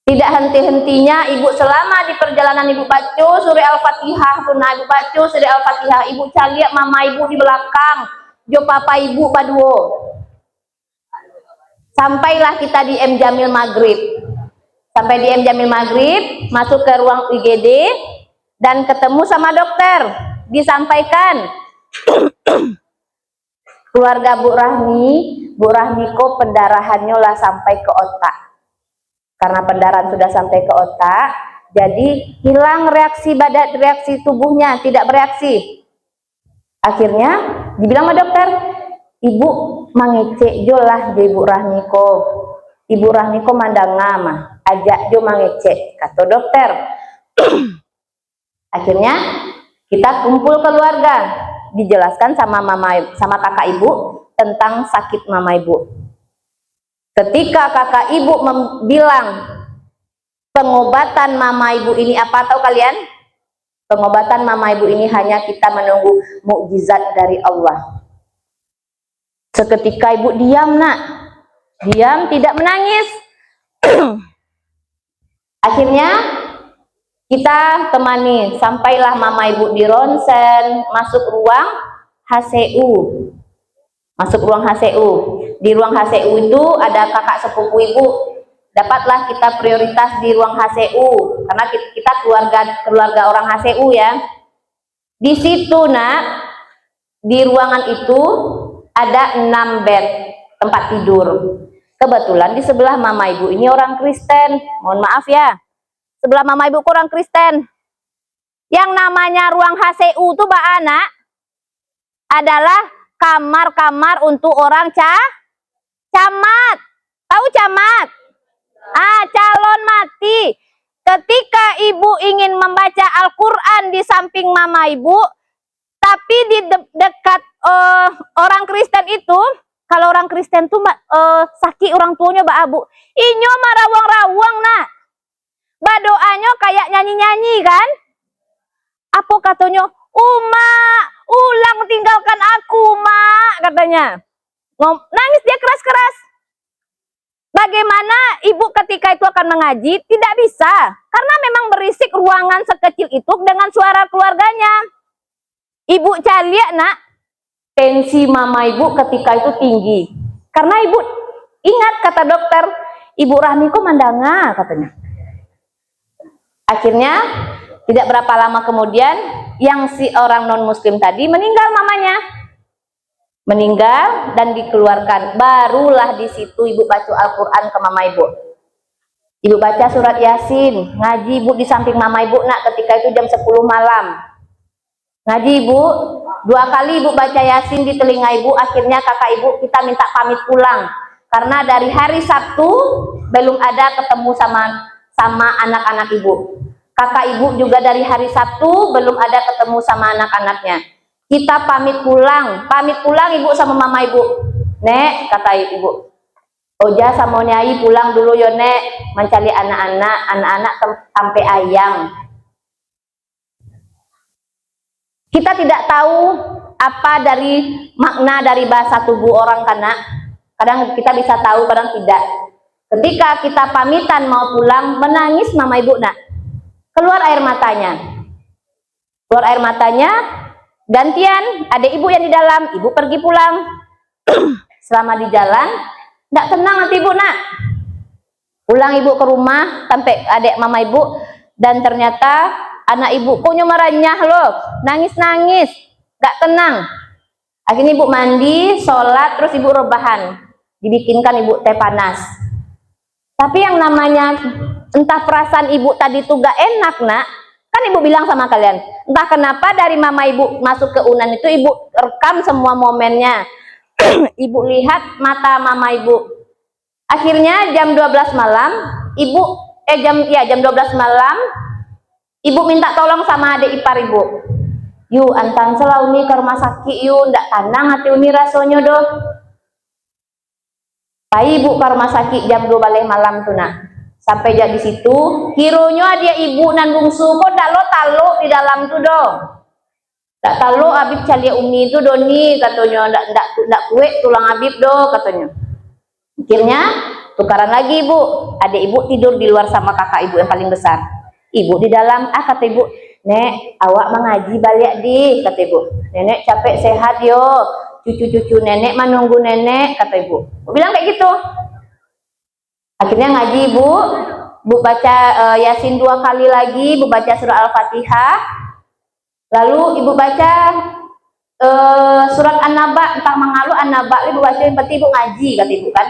Tidak henti-hentinya ibu selama di perjalanan ibu baca surah Al-Fatihah, tunai ibu baca surah Al-Fatihah, ibu caliak mama ibu di belakang, jo papa ibu paduo. Sampailah kita di M. Jamil maghrib. Sampai di M. Jamil maghrib, masuk ke ruang IGD dan ketemu sama dokter. Disampaikan keluarga Bu Rahmi kok pendarahannya lah sampai ke otak. Karena pendarahan sudah sampai ke otak, jadi hilang reaksi badan, reaksi tubuhnya tidak bereaksi. Akhirnya dibilang sama dokter, ibu mangecek jo lah jo Ibu Rahmi ko. Ibu Rahmi ko mandang nama, ajak jo mangecek, kata dokter. Akhirnya kita kumpul keluarga, dijelaskan sama kakak ibu tentang sakit mama ibu. Ketika kakak ibu bilang pengobatan mama ibu ini apa tahu kalian? Pengobatan mama ibu ini hanya kita menunggu mukjizat dari Allah. Seketika ibu diam nak, diam tidak menangis. Akhirnya kita temani, sampailah mama ibu di ronsen, masuk ruang HCU. Masuk ruang HCU. Di ruang HCU itu ada kakak sepupu ibu. Dapatlah kita prioritas di ruang HCU karena kita keluarga orang HCU ya. Di situ nak, di ruangan itu ada 6 bed tempat tidur. Kebetulan di sebelah mama ibu ini orang Kristen. Mohon maaf ya. Sebelah mama ibu orang Kristen. Yang namanya ruang HCU itu Mbak Ana adalah kamar-kamar untuk orang camat. Tahu camat? Calon mati. Ketika ibu ingin membaca Al-Quran di samping mama ibu, tapi di dekat orang Kristen itu, kalau orang Kristen tuh sakit orang tuanya Mbak Abu, inyo marawang-rawang nak. Doanya kayak nyanyi-nyanyi kan? Apa katanya? Mak, ulang tinggalkan aku, Mak, katanya. Nangis dia keras-keras. Bagaimana ibu ketika itu akan mengaji? Tidak bisa. Karena memang berisik ruangan sekecil itu dengan suara keluarganya. Ibu caliak nak, tensi mama ibu ketika itu tinggi. Karena ibu ingat kata dokter, Ibu Rahmi kok mandanga katanya. Akhirnya tidak berapa lama kemudian yang si orang non muslim tadi meninggal mamanya. meninggal dan dikeluarkan. Barulah di situ ibu baca Al-Quran ke mama ibu. Ibu baca surat Yasin, ngaji ibu di samping mama ibu nak, ketika itu jam 10 malam. Ngaji ibu, 2 kali ibu baca Yasin di telinga ibu. Akhirnya kakak ibu kita minta pamit pulang, karena dari hari Sabtu belum ada ketemu sama anak-anak ibu. Kakak ibu juga dari hari Sabtu belum ada ketemu sama anak-anaknya. Kita pamit pulang ibu sama mama ibu. Nek, kata ibu, Oja sama Nyai pulang dulu yo nek, mencari anak-anak sampai ayam. Kita tidak tahu apa dari makna dari bahasa tubuh orang, karena kadang kita bisa tahu, kadang tidak. Ketika kita pamitan mau pulang, menangis mama ibu nak, keluar air matanya, gantian adik ibu yang di dalam, ibu pergi pulang. Selama di jalan tidak tenang hati ibu nak. Pulang ibu ke rumah sampai adik mama ibu, dan ternyata anak ibu punya marahnya loh, nangis gak tenang. Akhirnya ibu mandi, sholat, terus ibu rebahan, dibikinkan ibu teh panas. Tapi yang namanya entah perasaan ibu tadi tuh gak enak nak, kan ibu bilang sama kalian, entah kenapa dari mama ibu masuk ke Unan itu ibu rekam semua momennya. Ibu lihat mata mama ibu. Akhirnya jam 12 malam jam 12 malam ibu minta tolong sama adik ipar ibu. Yu antang selau nih ke rumah sakit yu, ndak tenang hati uni rasanya doh. Pai ibu ke rumah sakit jam 2 balik malam tuh nak. Sampai jadi situ, kironya dia ibu nan bungsu kok ndak lo taluk di dalam tuh doh. Ndak taluk Habib cali umi itu doni katanya, ndak kue tulang Habib doh katanya. Akhirnya tukaran lagi ibu, adik ibu tidur di luar sama kakak ibu yang paling besar. Ibu di dalam, kata ibu, nek awak mengaji balik di, kata ibu. Nenek capek sehat yo, cucu-cucu nenek menunggu nenek, kata ibu. Ibu bilang kayak gitu. Akhirnya ngaji ibu baca Yasin 2 kali lagi, ibu baca surah Al-Fatihah, lalu ibu baca surat An-Naba, entah mengalu An-Naba, ibu baca, yang penting ibu ngaji, kata ibu kan.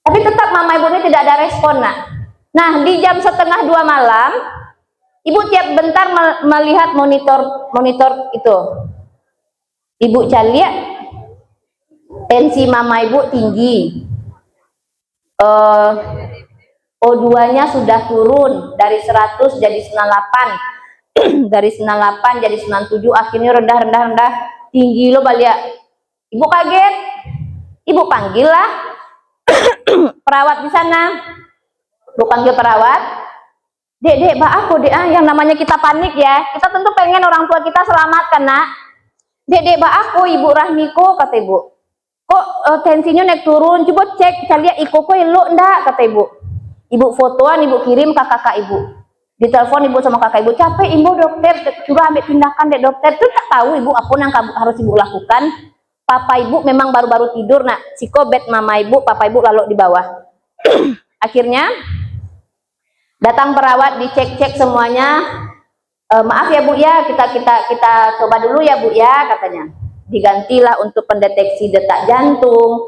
Tapi tetap mama ibu ini tidak ada respon nak. Nah di jam 1:30 malam, ibu tiap bentar melihat monitor itu. Ibu lihat tensi mama ibu tinggi, O2-nya sudah turun dari 100 jadi 98, dari 98 jadi 97, akhirnya rendah tinggi lo balik. Ibu kaget, ibu panggil lah perawat di sana. Bu panggil perawat, dek aku yang namanya kita panik ya, kita tentu pengen orang tua kita selamat kan nak. Dek aku ibu Rahmiko, kata ibu, kok tensinya naik turun, coba cek lihat iko kok lo ndak, kata ibu. Ibu fotoan, ibu kirim ke kakak ibu, ditelepon ibu sama kakak ibu, capek ibu dokter, coba ambil tindakan dek dokter. Itu tak tahu ibu apa yang harus ibu lakukan. Papa ibu memang baru-baru tidur nak, psikobet mama ibu, papa ibu lalu di bawah. Akhirnya datang perawat, dicek semuanya. Maaf ya bu ya, kita coba dulu ya bu ya, katanya. Digantilah untuk pendeteksi detak jantung,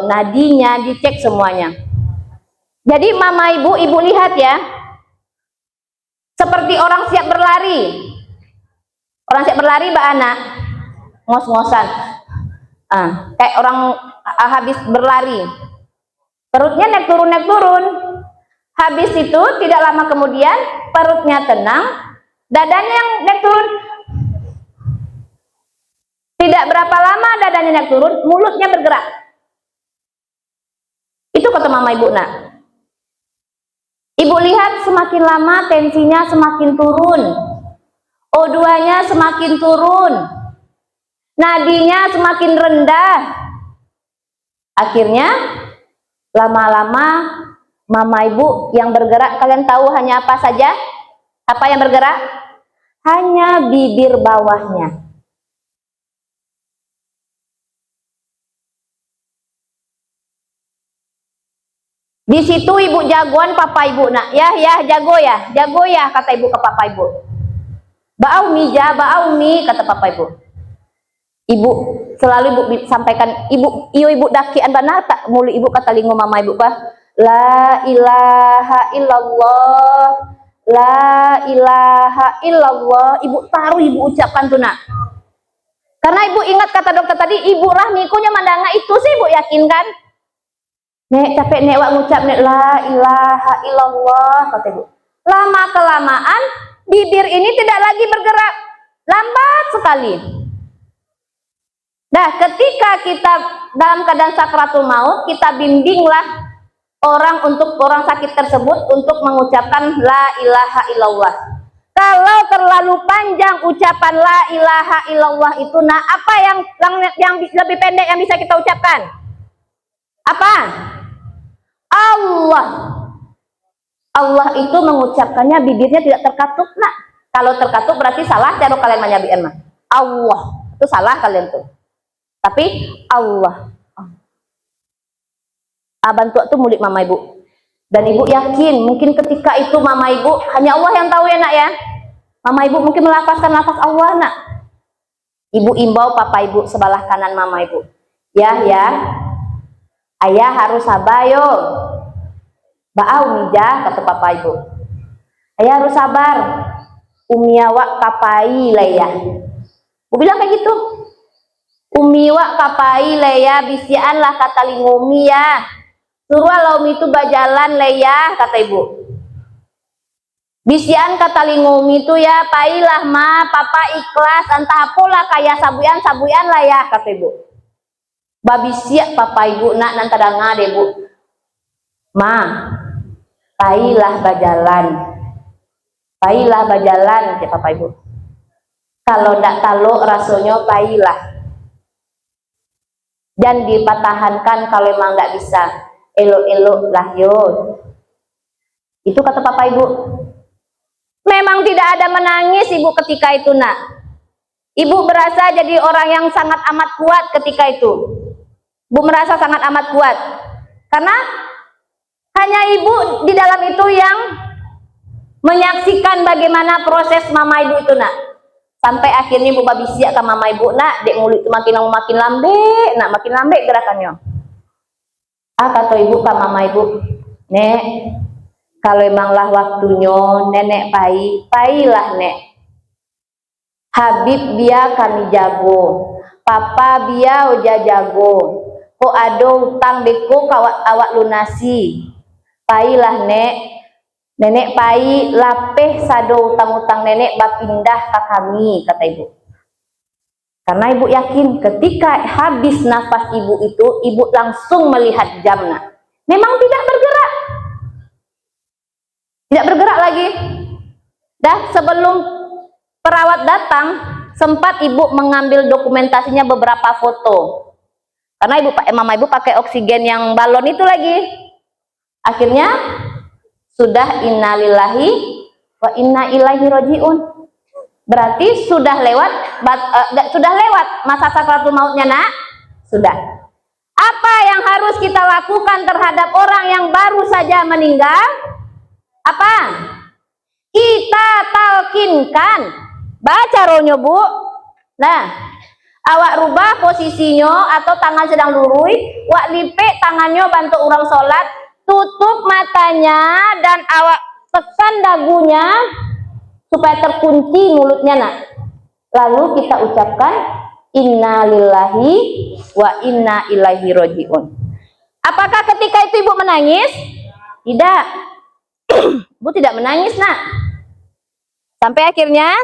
nadinya dicek semuanya. Jadi mama ibu lihat ya, seperti orang siap berlari. Orang siap berlari mbak anak, ngos-ngosan. Kayak orang habis berlari, perutnya naik turun. Habis itu tidak lama kemudian perutnya tenang, dadanya yang naik turun. Tidak berapa lama dadanya naik turun, mulutnya bergerak. Itu kata mama ibu nak. Ibu lihat semakin lama tensinya semakin turun, O2-nya semakin turun, nadinya semakin rendah. Akhirnya lama-lama mama ibu yang bergerak, kalian tahu hanya apa saja? Apa yang bergerak? Hanya bibir bawahnya. Di situ ibu jagoan papa ibu nak, ya jago ya, kata ibu ke papa ibu. Ba'au mi, kata papa ibu. Ibu selalu ibu sampaikan, ibu dakian benar tak muli ibu kata lingo mama ibu kah, la ilaha illallah, la ilaha illallah, ibu taruh ibu ucapkan tuh nak. Karena ibu ingat kata dokter tadi, ibu rahmikunya mandanga itu sih ibu yakin kan. Nek capek nek wak ngucap nek la ilaha illallah kata ibu. Lama kelamaan bibir ini tidak lagi bergerak, lambat sekali. Nah, ketika kita dalam keadaan sakratul maut, kita bimbinglah orang sakit tersebut untuk mengucapkan la ilaha illallah. Kalau terlalu panjang ucapan la ilaha illallah itu, nah apa yang lebih pendek yang bisa kita ucapkan? Apa? Allah. Allah itu mengucapkannya bibirnya tidak terkatup nak. Kalau terkatup berarti salah cara kalian menyabikan mah. Allah itu salah kalian tuh. Tapi Allah. Abang tua tuh mulik mama ibu. Dan ibu yakin mungkin ketika itu mama ibu, hanya Allah yang tahu ya nak ya. Mama ibu mungkin melafazkan lafaz Allah nak. Ibu imbau papa ibu sebelah kanan mama ibu. Ya, ayah harus sabar yo. Ba'au mijah kata papa ibu. Ayah harus sabar. Umiawak kapai leya. Ibu bilang kayak gitu. Umiwak kapai leya bisian lah kata lingumi ya. Suruh laum itu bajalan leya kata ibu. Bisian kata lingumi itu ya pailah ma papa ikhlas antah pola kaya sabuyan lah ya kata ibu. Babisiak papa ibu nak nantadanga deh bu. Ma pailah bajalan kata papa ibu. Kalau ndak talo rasonyo pailah. Dan dipatahankan kalau emang nggak bisa, elok-elok lah yo. Itu kata papa ibu. Memang tidak ada menangis ibu ketika itu nak. Ibu berasa jadi orang yang sangat amat kuat ketika itu. Ibu merasa sangat amat kuat. Karena hanya ibu di dalam itu yang menyaksikan bagaimana proses mama ibu itu nak. Sampai akhirnya ibu babisiak ke mama ibu nak, dek mulut itu makin lambe nak, makin lambe gerakannya. Kata ibu ke mama ibu, nek kalau emanglah waktunya nenek pailah nek. Habib dia kami jago, papa dia uja jago. Ko ado utang deko awak lunasi. Pailah nek. Nenek pai lapeh sado utang-utang nenek bapindah ke kami kata ibu. Karena ibu yakin ketika habis nafas ibu itu, ibu langsung melihat jamnya. Memang tidak bergerak. Tidak bergerak lagi. Dah sebelum perawat datang, sempat ibu mengambil dokumentasinya beberapa foto. Karena mama ibu pakai oksigen yang balon itu lagi. Akhirnya sudah innalillahi wa inna ilaihi rojiun. Berarti sudah lewat masa sakratul mautnya nak. Sudah. Apa yang harus kita lakukan terhadap orang yang baru saja meninggal? Apa? Kita talkinkan. Baca rohnya bu. Nah, awak rubah posisinya atau tangan sedang lurui, wak lipek tangannya bantu orang sholat, tutup matanya dan awak tekan dagunya supaya terkunci mulutnya nak. Lalu kita ucapkan innalillahi wa inna ilaihi rojiun. Apakah ketika itu ibu menangis? Tidak. Ibu tidak menangis nak. Sampai akhirnya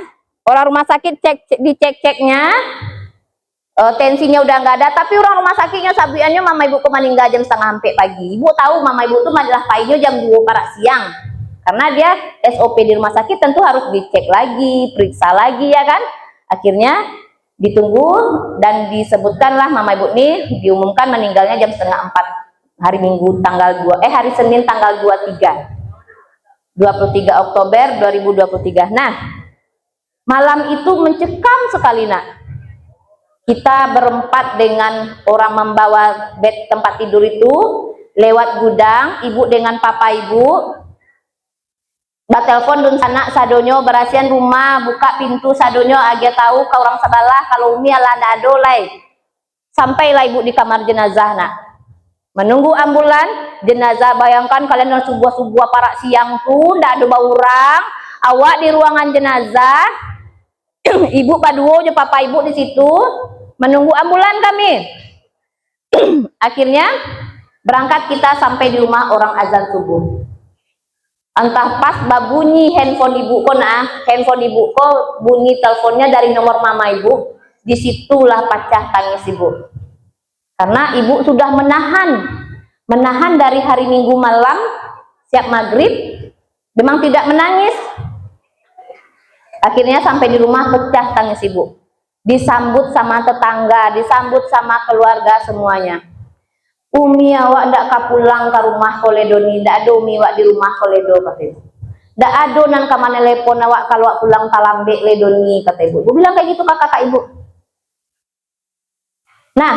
orang rumah sakit dicek-ceknya, tensinya udah nggak ada, tapi orang rumah sakitnya sabiannya mama ibu meninggal jam 3:30 pagi. Ibu tahu mama ibu tuh adalah painya jam 2 parak siang. Karena dia SOP di rumah sakit tentu harus dicek lagi, periksa lagi ya kan. Akhirnya ditunggu dan disebutkanlah mama ibu nih diumumkan meninggalnya jam 3:30 hari Minggu hari Senin tanggal 23 Oktober 2023. Nah, malam itu mencekam sekali nak. Kita berempat dengan orang membawa bed tempat tidur itu lewat gudang, ibu dengan papa ibu batelpon dun sana sadonyo berasian rumah, buka pintu sadonyo agak tahu ke orang sebelah kalau umi ala nado lai. Sampailah ibu di kamar jenazah, nak. Menunggu ambulan jenazah. Bayangkan kalian dalam sebuah parak siang tuh, ndak ada bau orang. Awak di ruangan jenazah, ibu paduo je papa ibu di situ menunggu ambulan kami. Akhirnya berangkat kita sampai di rumah orang azan subuh. Entah pas babunyi handphone ibu ko, handphone ibu ko bunyi teleponnya dari nomor mama ibu. Disitulah pecah tangis ibu, karena ibu sudah menahan dari hari Minggu malam siap maghrib, memang tidak menangis. Akhirnya sampai di rumah pecah tangis ibu, disambut sama tetangga, disambut sama keluarga semuanya. Umi awak ndak kapulang ke rumah koledoni, ndak ada umi awak di rumah koledo, kata ibu. Ndak ada nan kamane telepon awak kalau awak pulang talambe ledoni, kata ibu. Ibu bilang kayak gitu ke kakak ibu. Nah,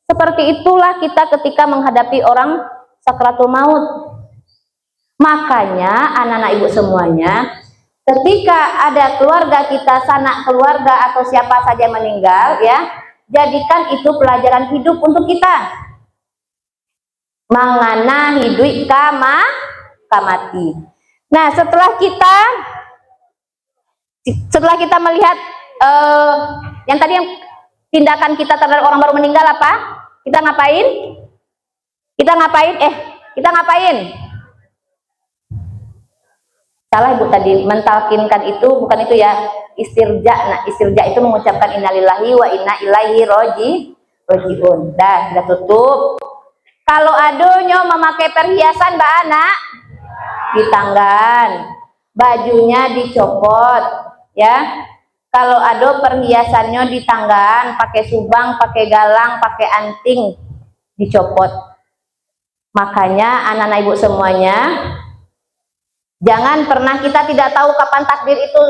seperti itulah kita ketika menghadapi orang sakratul maut. Makanya anak-anak ibu semuanya, ketika ada keluarga kita, sanak keluarga atau siapa saja meninggal, ya, jadikan itu pelajaran hidup untuk kita. Mangana hidup kamati. Nah, setelah kita melihat yang tadi yang tindakan kita terhadap orang baru meninggal, apa? Kita ngapain? Kita ngapain? Salah ibu tadi, mentalkinkan itu bukan itu ya, istirja. Nah, istirja itu mengucapkan innalillahi wa inna ilaihi rojiun. Dah, sudah tutup. Kalau adonyo memakai perhiasan mbak anak, ditanggan, bajunya dicopot, ya. Kalau ada perhiasannya ditanggan, pakai subang, pakai galang, pakai anting, dicopot. Makanya anak-anak ibu semuanya, jangan pernah, kita tidak tahu kapan takdir itu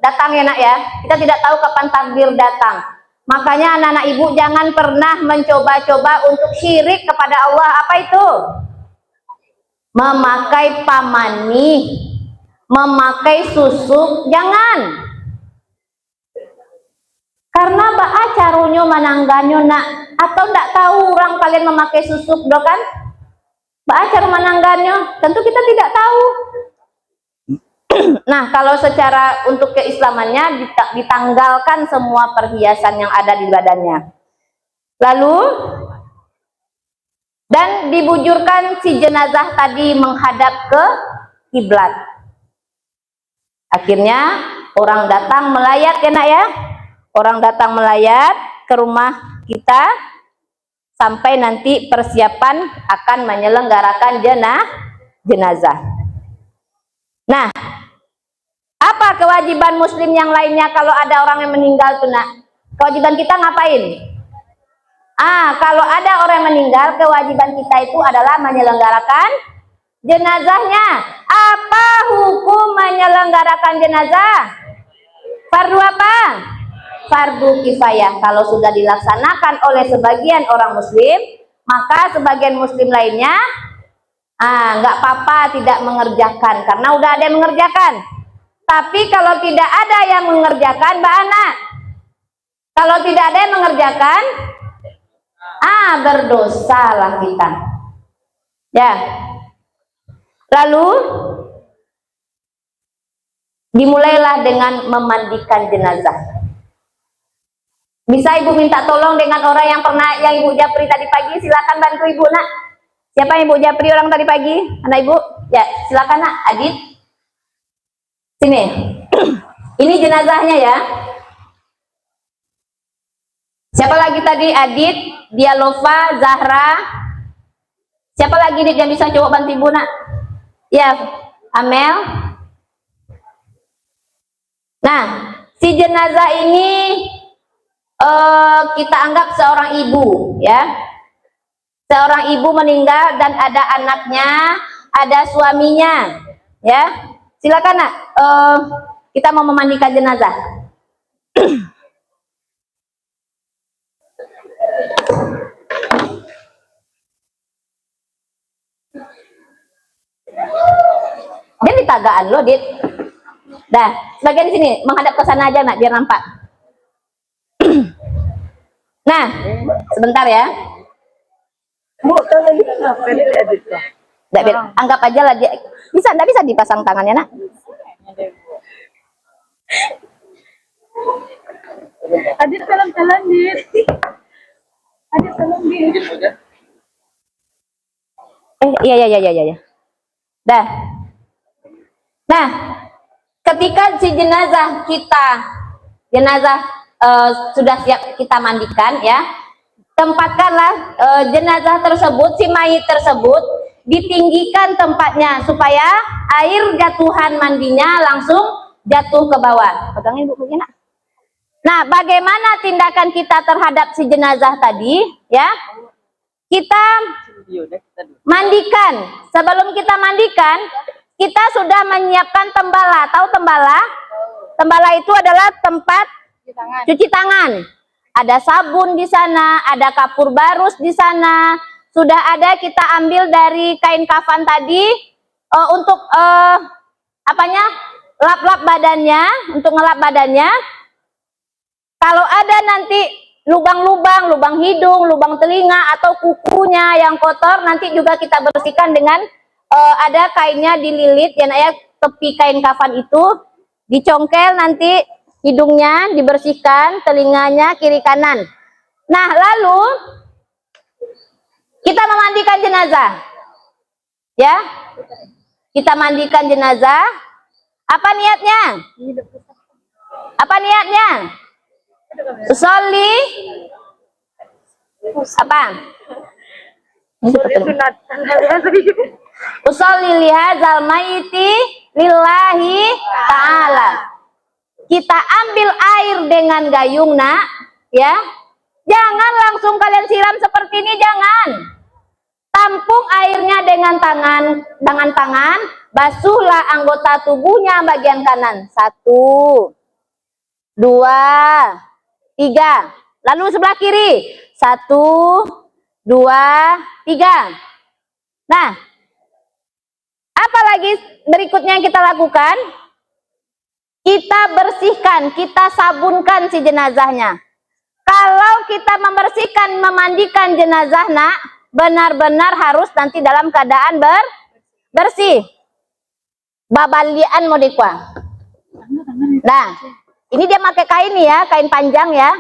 datang ya nak ya. Kita tidak tahu kapan takdir datang. Makanya anak-anak ibu jangan pernah mencoba-coba untuk syirik kepada Allah. Apa itu? Memakai pamani, memakai susuk, jangan. Karena ba'a carunyo manangganyo nak, atau ndak tahu orang kalian memakai susuk do kan? Ba'a caru manangganyo, tentu kita tidak tahu. Nah, kalau secara untuk keislamannya ditanggalkan semua perhiasan yang ada di badannya. Lalu dan dibujurkan si jenazah tadi menghadap ke kiblat. Akhirnya orang datang melayat ya nak ya. Orang datang melayat ke rumah kita sampai nanti persiapan akan menyelenggarakan jenazah. Nah, apa kewajiban muslim yang lainnya kalau ada orang yang meninggal tuh nak? Kewajiban kita ngapain? Kalau ada orang yang meninggal, kewajiban kita itu adalah menyelenggarakan jenazahnya. Apa hukum menyelenggarakan jenazah? Fardu apa? Fardu kifayah. Kalau sudah dilaksanakan oleh sebagian orang muslim, maka sebagian muslim lainnya nggak apa-apa tidak mengerjakan, karena udah ada yang mengerjakan. Tapi kalau tidak ada yang mengerjakan, Mbak Ana, kalau tidak ada yang mengerjakan, berdosalah kita. Ya. Lalu dimulailah dengan memandikan jenazah. Bisa ibu minta tolong dengan orang yang ibu japri tadi pagi, silakan bantu ibu nak. Siapa yang ibu japri orang tadi pagi? Anak ibu? Ya, silakan nak, Adit. Sini. Ini jenazahnya ya. Siapa lagi tadi? Adit, Dialova, Zahra. Siapa lagi Adit yang bisa coba bantu ibu nak? Ya, Amel. Nah, si jenazah ini kita anggap seorang ibu ya. Seorang ibu meninggal dan ada anaknya, ada suaminya ya. Silakan nak, kita mau memandikan jenazah. Dia di tagaan lo, Dit. Dah, sebagian di sini menghadap ke sana aja nak biar nampak. Nah, sebentar ya. Anggap aja lah dia enggak bisa dipasang tangannya, Nak. Adit jalan-jalan, Dit. Adit jalan, Dit. Iya. Dah. Nah, ketika si jenazah sudah siap kita mandikan ya, tempatkanlah jenazah tersebut, si mayit tersebut ditinggikan tempatnya supaya air jatuhan mandinya langsung jatuh ke bawah. Pegangin Bu begini, Nak. Nah, bagaimana tindakan kita terhadap si jenazah tadi ya? Kita mandikan. Sebelum kita mandikan, kita sudah menyiapkan tembala. Tahu tembala? Tembala itu adalah tempat cuci tangan. Ada sabun di sana, ada kapur barus di sana. Sudah ada, kita ambil dari kain kafan tadi untuk lap-lap badannya, untuk ngelap badannya. Kalau ada nanti lubang-lubang, lubang hidung, lubang telinga atau kukunya yang kotor, nanti juga kita bersihkan dengan ada kainnya dililit ya, Nak, ya, tepi kain kafan itu dicongkel, nanti hidungnya dibersihkan, telinganya kiri kanan. Nah, lalu kita memandikan jenazah. Ya. Kita mandikan jenazah. Apa niatnya? Apa niatnya? Usolli apa? Usolli lihadzal mayyiti lillahi ta'ala. Kita ambil air dengan gayung, Nak, ya. Jangan langsung kalian siram seperti ini, jangan. Tampung airnya dengan tangan, basuhlah anggota tubuhnya bagian kanan. 1, 2, 3. Lalu sebelah kiri. 1, 2, 3. Nah, apalagi berikutnya yang kita lakukan? Kita bersihkan, kita sabunkan si jenazahnya. Kalau kita membersihkan, memandikan jenazah, Nak, benar-benar harus nanti dalam keadaan bersih. Babalian modikwa. Nah, ini dia pakai kain ya, kain panjang ya.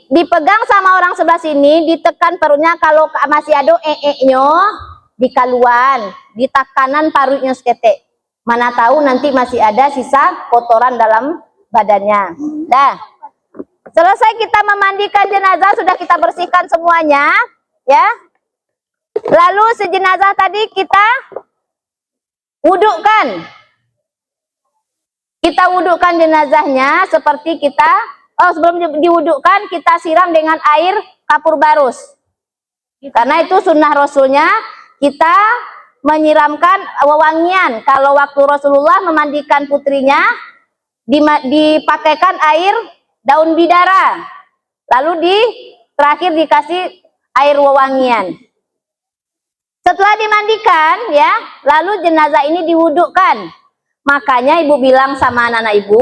Dipegang sama orang sebelah sini, ditekan perutnya, kalau masih ada nyo di kaluan, di takanan parutnya seketek. Mana tahu nanti masih ada sisa kotoran dalam badannya. Dah. Selesai kita memandikan jenazah, sudah kita bersihkan semuanya, ya. Lalu si jenazah tadi kita wudukkan. Kita wudukkan jenazahnya seperti kita, sebelum diwudukkan kita siram dengan air kapur barus. Karena itu sunnah Rasulnya, kita menyiramkan wewangian. Kalau waktu Rasulullah memandikan putrinya, dipakaikan air daun bidara, lalu terakhir dikasih air wewangian. Setelah dimandikan ya, lalu jenazah ini diwudukkan. Makanya ibu bilang sama anak-anak ibu,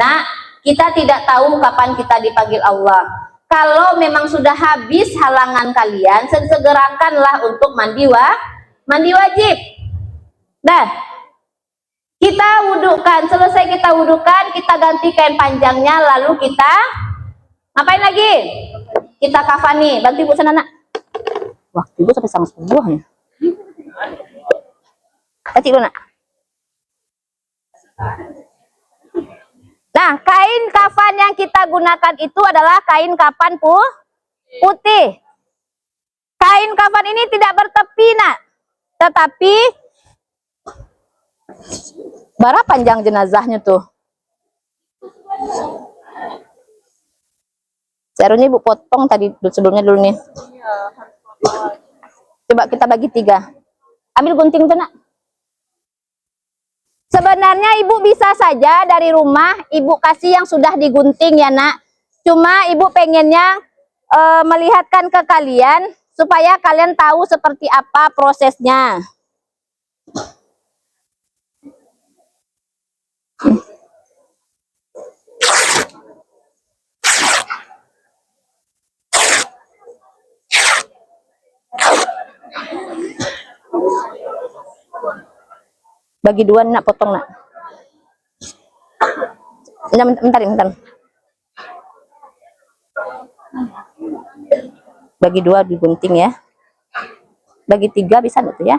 Nak, kita tidak tahu kapan kita dipanggil Allah. Kalau memang sudah habis halangan kalian, segerakanlah untuk mandi wajib. Nah, kita wudukkan, selesai kita wudukkan, kita ganti kain panjangnya, lalu kita ngapain lagi? Kita kafani. Bantu ibu sana, Nak. Wah, ibu sampai sama sebuah nih. Kasih dulu, Nak. Nah, kain kafan yang kita gunakan itu adalah kain kafan putih. Kain kafan ini tidak bertepi, Nak. Tetapi berapa panjang jenazahnya tuh? Seharusnya ibu potong tadi sebelumnya dulu nih. Coba kita bagi 3. Ambil gunting tuh, Nak. Sebenarnya ibu bisa saja dari rumah ibu kasih yang sudah digunting ya, Nak. Cuma ibu pengennya melihatkan ke kalian supaya kalian tahu seperti apa prosesnya. Bagi dua nak, potong nak. Bentar. Bagi dua digunting ya. Bagi tiga bisa tuh ya.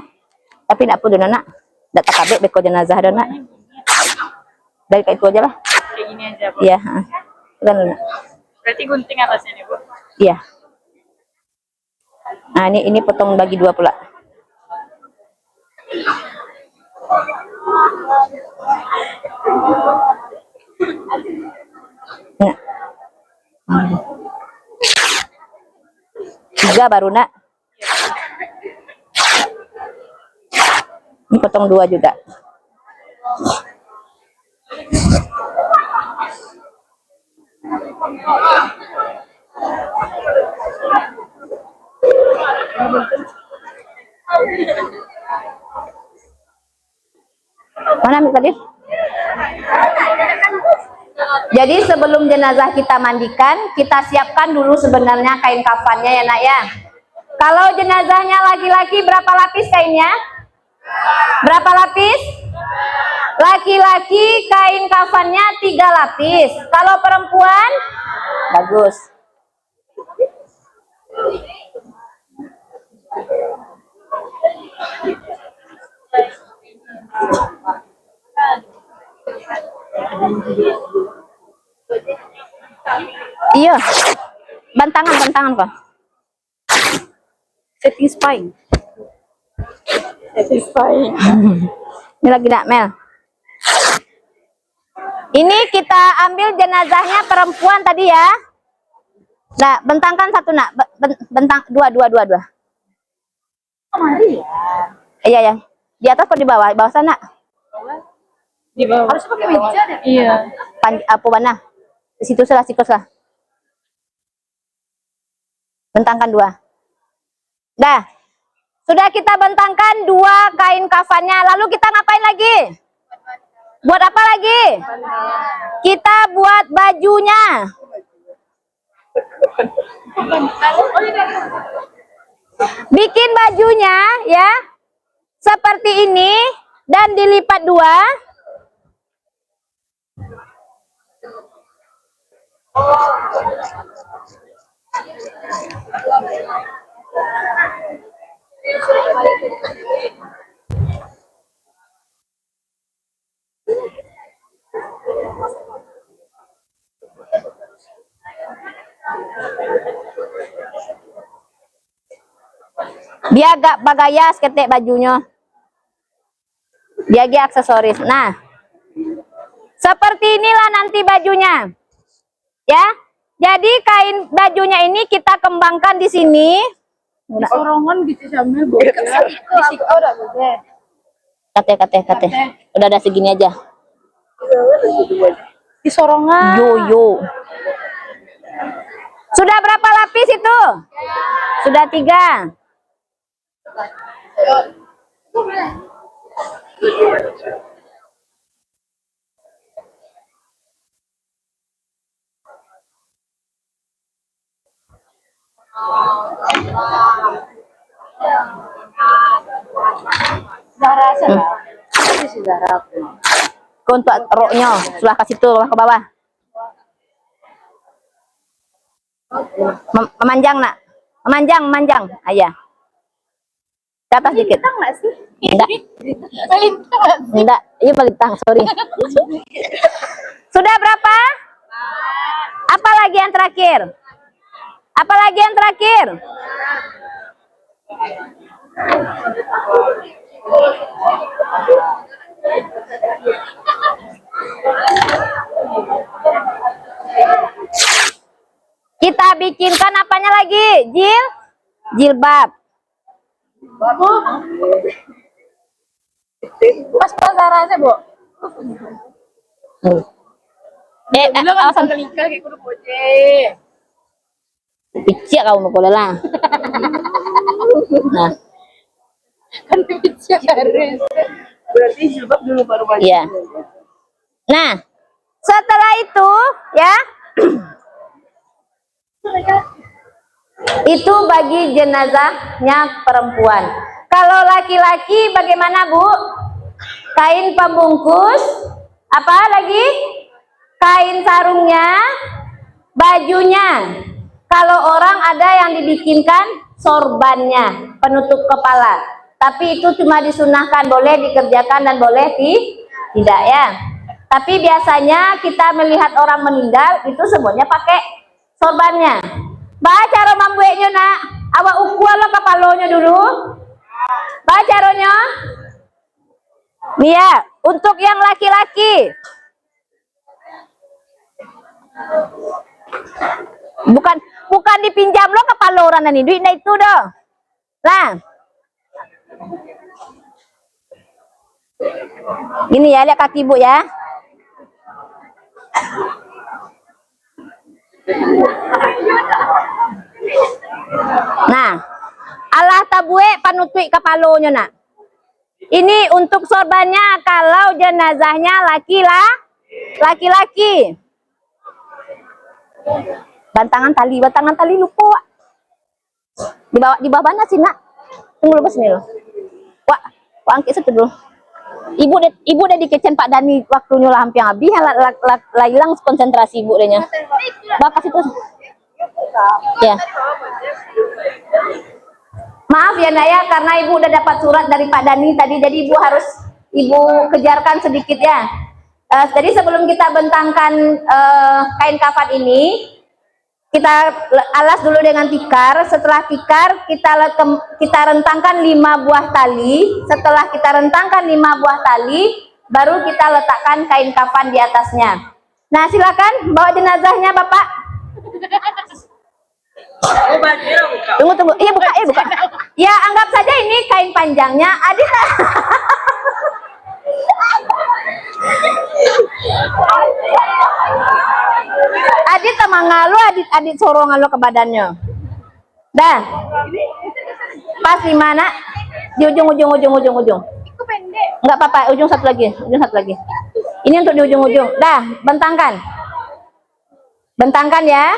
Tapi nak perlu nak. Dak tak kabeh beko jenazah ada nak. Dari kayak itu aja lah. Kayak gini aja, Bu. Iya, kan nak. Berarti gunting atasnya nih, Bu. Iya. Nah, ini potong bagi dua pula. Nah. Tiga baru nak. Ini potong dua juga. Mana tadi? Jadi sebelum jenazah kita mandikan, kita siapkan dulu sebenarnya kain kafannya ya nak ya. Kalau jenazahnya laki-laki berapa lapis kainnya? Berapa lapis? Laki-laki kain kafannya 3 lapis. Kalau perempuan? Bagus. Iya. Bantangan kok. Satisfying. Ini lagi nak Mel. Ini kita ambil jenazahnya perempuan tadi ya. Nah, bentangkan satu nak. Bentang dua. Iya. Di atas atau di bawah? Bawah sana. Di bawah. Harus pakai meja deh. Iya. Apa mana? Di situ salah, sikus lah. Bentangkan 2. Dah. Sudah kita bentangkan 2 kain kafannya. Lalu kita ngapain lagi? Buat apa lagi? Kita buat bajunya. Bikin bajunya ya. Seperti ini dan dilipat 2. Dia agak bagayas ketek bajunya. Dia agak aksesoris. Nah, seperti inilah nanti bajunya. Ya. Jadi kain bajunya ini kita kembangkan di sini. Sorongan gitu sambil Bu. Kate. Udah ada segini aja. Di sorongan. Yo. Sudah berapa lapis itu? Sudah 3. Untuk roknya sudah kasih tuh ke bawah. Memanjang nak, memanjang. Ayah. Ke atas dikit. Enggak. Iya melintang, sorry. Sudah berapa? Apa lagi yang terakhir? Kita bikinkan apanya lagi? Jilbab. Pas-pasarannya, Bu. Awasan Nikah kayak kudu boje. picik kau mau lah. Nah, Kan bisa harus. Berarti jilbab dulu baru baju. iya. Nah, setelah itu ya, itu bagi jenazahnya perempuan. Kalau laki-laki bagaimana Bu? kain pembungkus, apa lagi? Kain sarungnya, bajunya. Kalau orang ada yang dibikinkan sorbannya, penutup kepala. Tapi itu cuma disunahkan, boleh dikerjakan dan boleh tidak ya. Tapi biasanya kita melihat orang meninggal itu semuanya pakai sorbannya. Baca romambueknya nak, awak ukuan lo kepalonya dulu. Baca ronya. Nih ya, untuk yang laki-laki. Bukan dipinjam lo kepala orang nih, duitnya itu doh. Lah. Ini ya, lihat kaki ibu ya. Nah, Allah tabue panutui kepalonya nak. Ini untuk sorbannya kalau jenazahnya laki-laki. Bantangan tali lupa. Di bawah mana sih nak? Tunggu lepas nih lo. Wak angkit satu dulu. Ibu udah dikecen Pak Dani waktunya lah hampir habis, lah hilang konsentrasi ibu dehnya. Bapak situ. Ya. Maaf ya nak ya, karena ibu udah dapat surat dari Pak Dani tadi, jadi ibu harus kejarkan sedikit ya. Jadi sebelum kita bentangkan kain kafan ini, kita alas dulu dengan tikar. Setelah tikar kita rentangkan 5 buah tali. Setelah kita rentangkan 5 buah tali, baru kita letakkan kain kafan di atasnya. Nah, silakan bawa jenazahnya Bapak. Tunggu. Iya buka. Ya anggap saja ini kain panjangnya Adit. Adit tamang lo, adit sorongan lo ke badannya. Dah. Pas di mana? Di ujung. Itu pendek. Enggak apa-apa, ujung satu lagi. Ini untuk di ujung. Dah, bentangkan. Bentangkan ya.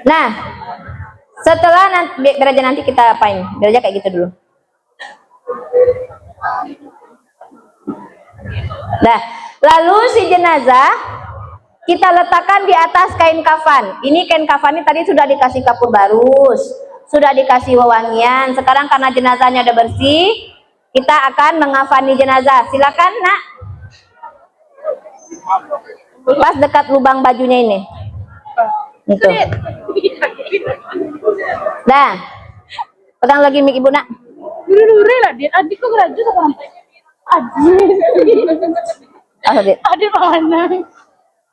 Nah, setelah nanti kita apain? Gereja kayak gitu dulu. Nah, lalu si jenazah kita letakkan di atas kain kafan. Ini kain kafan ini tadi sudah dikasih kapur barus, sudah dikasih wewangian. Sekarang karena jenazahnya udah bersih, kita akan mengafani jenazah. Silakan nak. Pas dekat lubang bajunya ini. Itu. Dah. Pegang lagi mik ibu nak. Dulu lah dia. Adik kok geraju sama Adik mana?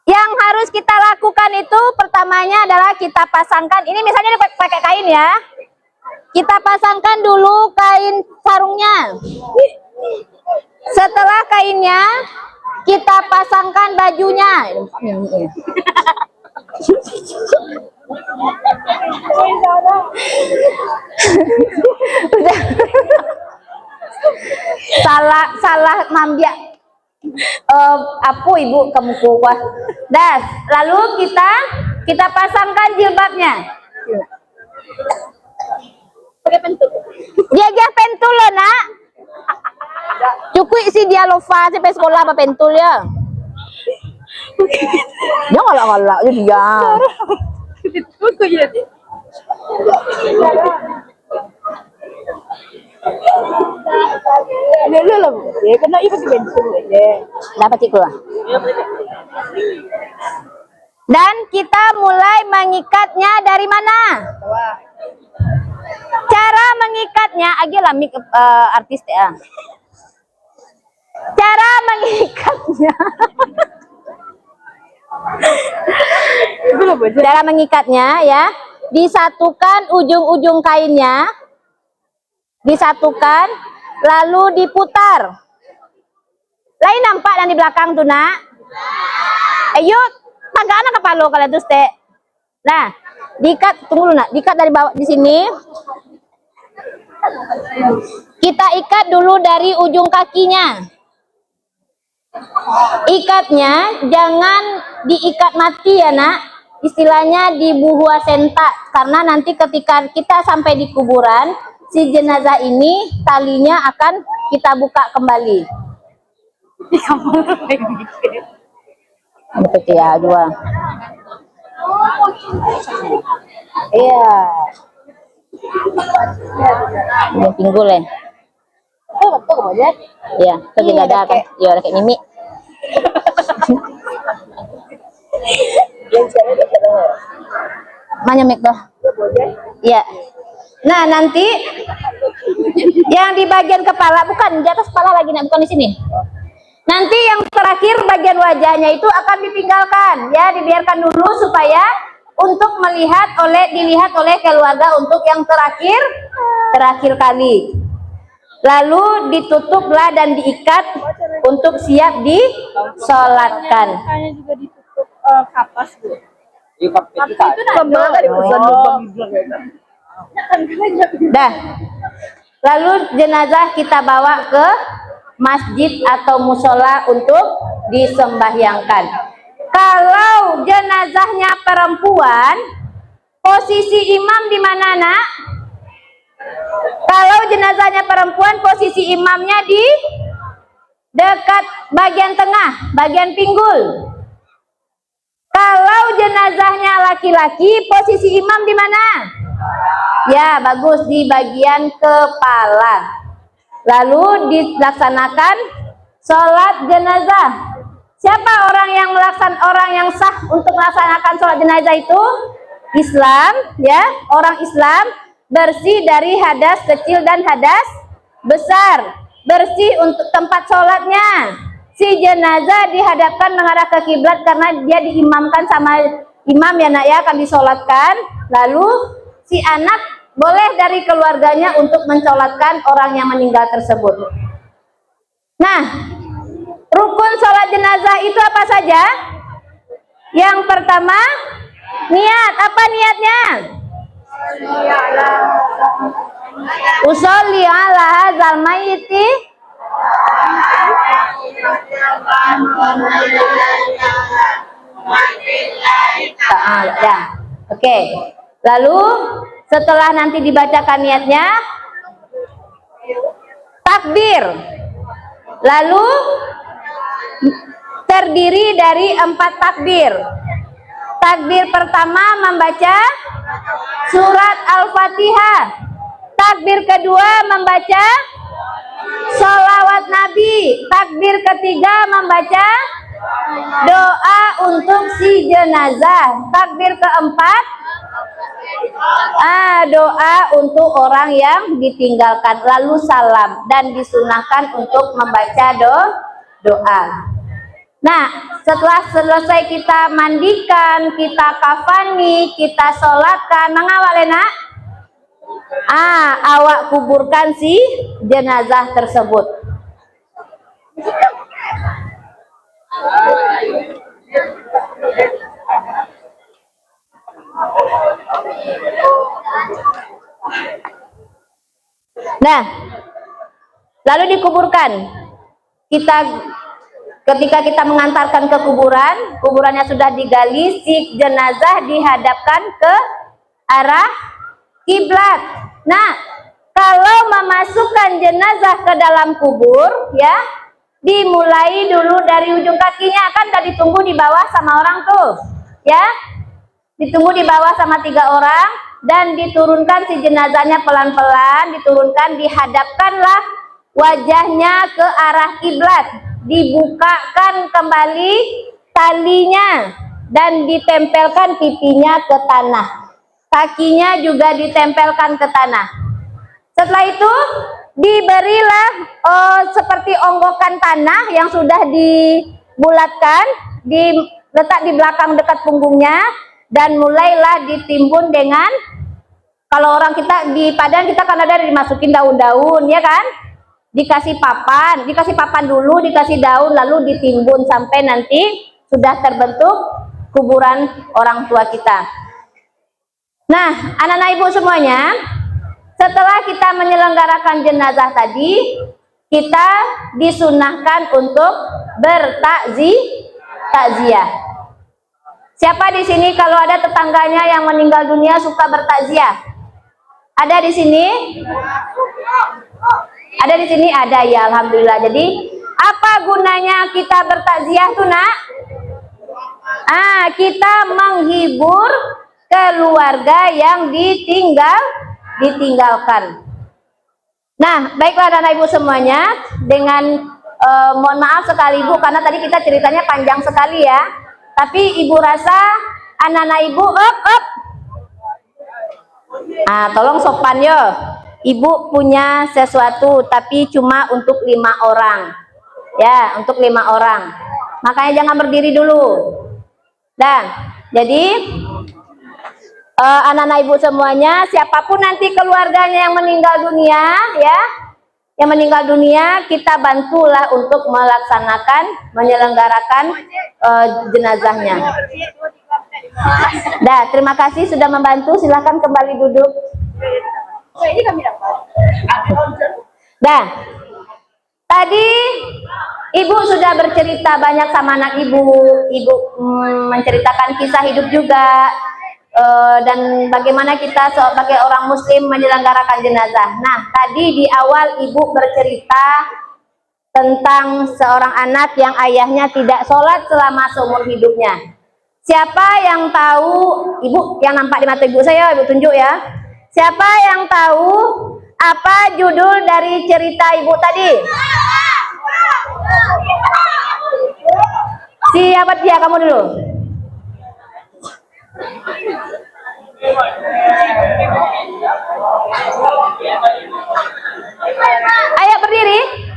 Yang harus kita lakukan itu pertamanya adalah kita pasangkan. Ini misalnya pakai kain ya. Kita pasangkan dulu kain sarungnya. Setelah kainnya, kita pasangkan bajunya. salah mambia apa ibu kamu kuah. Das, lalu kita pasangkan jilbabnya. Pakai pentul. Dia pentul loh nak. Cukup sih dia lova sampai sekolah apa pentul ya. Dia ngalak-ngalak dia. Itu kok ya. Lele lah, ya kena ibu bensin aja. Dapat keluar. Dan kita mulai mengikatnya dari mana? Cara mengikatnya, agilah artis ya. Cara mengikatnya. Cara mengikatnya ya, disatukan ujung-ujung kainnya, disatukan, lalu diputar. Lain nampak yang di belakang tuh nak? Ayo, tangan kepala kalian tuh teh. Nah, diikat, tunggu dulu nak, diikat dari bawah di sini. Kita ikat dulu dari ujung kakinya. Ikatnya jangan diikat mati ya nak. istilahnya dibuhua senta, karena nanti ketika kita sampai di kuburan, si jenazah ini talinya akan kita buka kembali. Betul ya, dua. Iya. Ini pinggul ya. Iya, itu juga ada kan. Iya, ada kayak mimi. Mana mik dah? Iya. Nah, nanti yang di bagian kepala, bukan di atas kepala lagi, bukan di sini. Nanti yang terakhir bagian wajahnya itu akan ditinggalkan, ya, dibiarkan dulu supaya untuk dilihat oleh keluarga untuk yang terakhir kali. Lalu ditutuplah dan diikat untuk siap disolatkan. Juga ditutup kapas, Bu. Dah. Lalu jenazah kita bawa ke masjid atau musola untuk disembahyangkan. Kalau jenazahnya perempuan, posisi imam di mana, Nak? Kalau jenazahnya perempuan, posisi imamnya di dekat bagian tengah, bagian pinggul. Kalau jenazahnya laki-laki, posisi imam di mana? Ya, bagus, di bagian kepala. Lalu dilaksanakan sholat jenazah. Siapa orang yang sah untuk melaksanakan sholat jenazah itu? Islam, ya, orang Islam, bersih dari hadas kecil dan hadas besar, bersih untuk tempat sholatnya. Si jenazah dihadapkan mengarah ke kiblat karena dia diimamkan sama imam, ya Nak, ya, akan disolatkan. Lalu si anak boleh dari keluarganya untuk mensolatkan orang yang meninggal tersebut. Nah, rukun sholat jenazah itu apa saja? Yang pertama, niat. Apa niatnya? Usolli ala hadzal mayyiti ta'ala. Ya. Oke. Lalu setelah nanti dibacakan niatnya, takbir. Lalu terdiri dari 4 takbir. Takbir pertama membaca surat Al-Fatihah. Takbir kedua membaca sholawat Nabi. Takbir ketiga membaca doa untuk si jenazah. Takbir keempat doa untuk orang yang ditinggalkan. Lalu salam, dan disunahkan untuk membaca doa. Nah, setelah selesai kita mandikan, kita kafani, kita sholatkan, mengawal enak, awak kuburkan si jenazah tersebut. Nah, lalu dikuburkan. Ketika kita mengantarkan ke kuburan, kuburannya sudah digali, si jenazah dihadapkan ke arah kiblat. Nah, kalau memasukkan jenazah ke dalam kubur, ya, dimulai dulu dari ujung kakinya, kan tadi ditunggu di bawah sama orang tuh, ya, ditunggu di bawah sama 3 orang, dan diturunkan si jenazahnya pelan-pelan, diturunkan, dihadapkanlah wajahnya ke arah kiblat, dibukakan kembali talinya, dan ditempelkan pipinya ke tanah, kakinya juga ditempelkan ke tanah. Setelah itu diberilah seperti onggokan tanah yang sudah dibulatkan, diletak di belakang dekat punggungnya, dan mulailah ditimbun dengan, kalau orang kita di Padang, kita kan ada dimasukin daun-daun, ya kan, dikasih papan dulu, dikasih daun, lalu ditimbun sampai nanti sudah terbentuk kuburan orang tua kita. Nah, anak-anak ibu semuanya, setelah kita menyelenggarakan jenazah tadi, kita disunahkan untuk takziah. Siapa di sini kalau ada tetangganya yang meninggal dunia suka bertakziah? Ada di sini? Ada di sini? Ada ya, alhamdulillah. Jadi apa gunanya kita bertakziah tuh, Nak? Kita menghibur keluarga yang ditinggalkan. Nah, baiklah anak ibu semuanya, dengan mohon maaf sekali ibu karena tadi kita ceritanya panjang sekali ya. Tapi ibu rasa anak-anak ibu tolong sopan yo. Ibu punya sesuatu tapi cuma untuk 5 orang. Ya, untuk 5 orang. Makanya jangan berdiri dulu. Dan jadi anak-anak ibu semuanya, siapapun nanti keluarganya yang meninggal dunia ya, yang meninggal dunia, kita bantulah untuk menyelenggarakan jenazahnya. Dah, terima kasih sudah membantu. Silahkan kembali duduk. Dah, tadi ibu sudah bercerita banyak sama anak ibu. Ibu menceritakan kisah hidup juga. Dan bagaimana kita sebagai orang muslim menyelenggarakan jenazah. Nah, tadi di awal ibu bercerita tentang seorang anak yang ayahnya tidak sholat selama seumur hidupnya. Siapa yang tahu, ibu yang nampak di mata ibu saya, ibu tunjuk ya. Siapa yang tahu apa judul dari cerita ibu tadi? Siapa dia, kamu dulu? Ayo berdiri.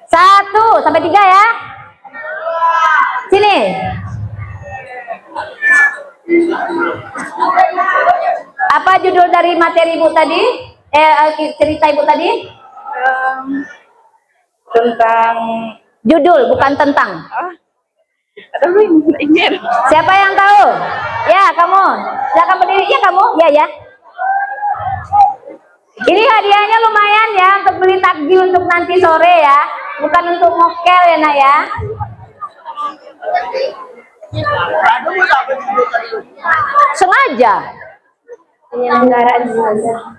1 sampai 3 ya. Sini. Apa judul dari materi ibu tadi? Cerita ibu tadi? Tentang judul, bukan tentang. Siapa yang tahu? Ya, kamu. Silakan berdiri. Ya, kamu. Ya. Ini hadiahnya lumayan ya untuk beli takjil untuk nanti sore ya. Bukan untuk mokel ya, Nak ya. Sengaja. Penyelenggaraan jenazah.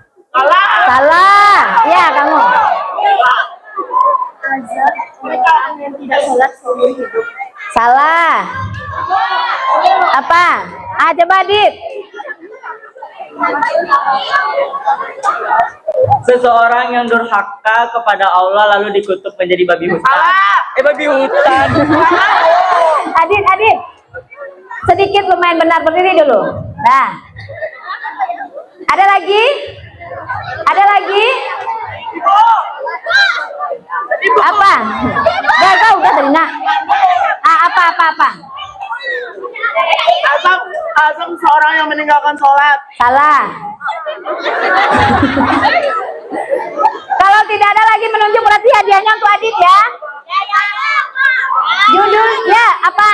Salah. Ya, kamu. Orang yang tidak sholat seumur hidup. Salah. Apa? Coba Adit. Seseorang yang durhaka kepada Allah lalu dikutuk menjadi babi hutan. Babi hutan. Adit. Sedikit lumayan benar, berdiri dulu. Nah. Ada lagi? Apa? Udah tadi, Nak. Apa? Azam seorang yang meninggalkan sholat. Salah. Kalau tidak ada lagi menunjuk berarti hadiahnya untuk Adit ya. Judulnya apa?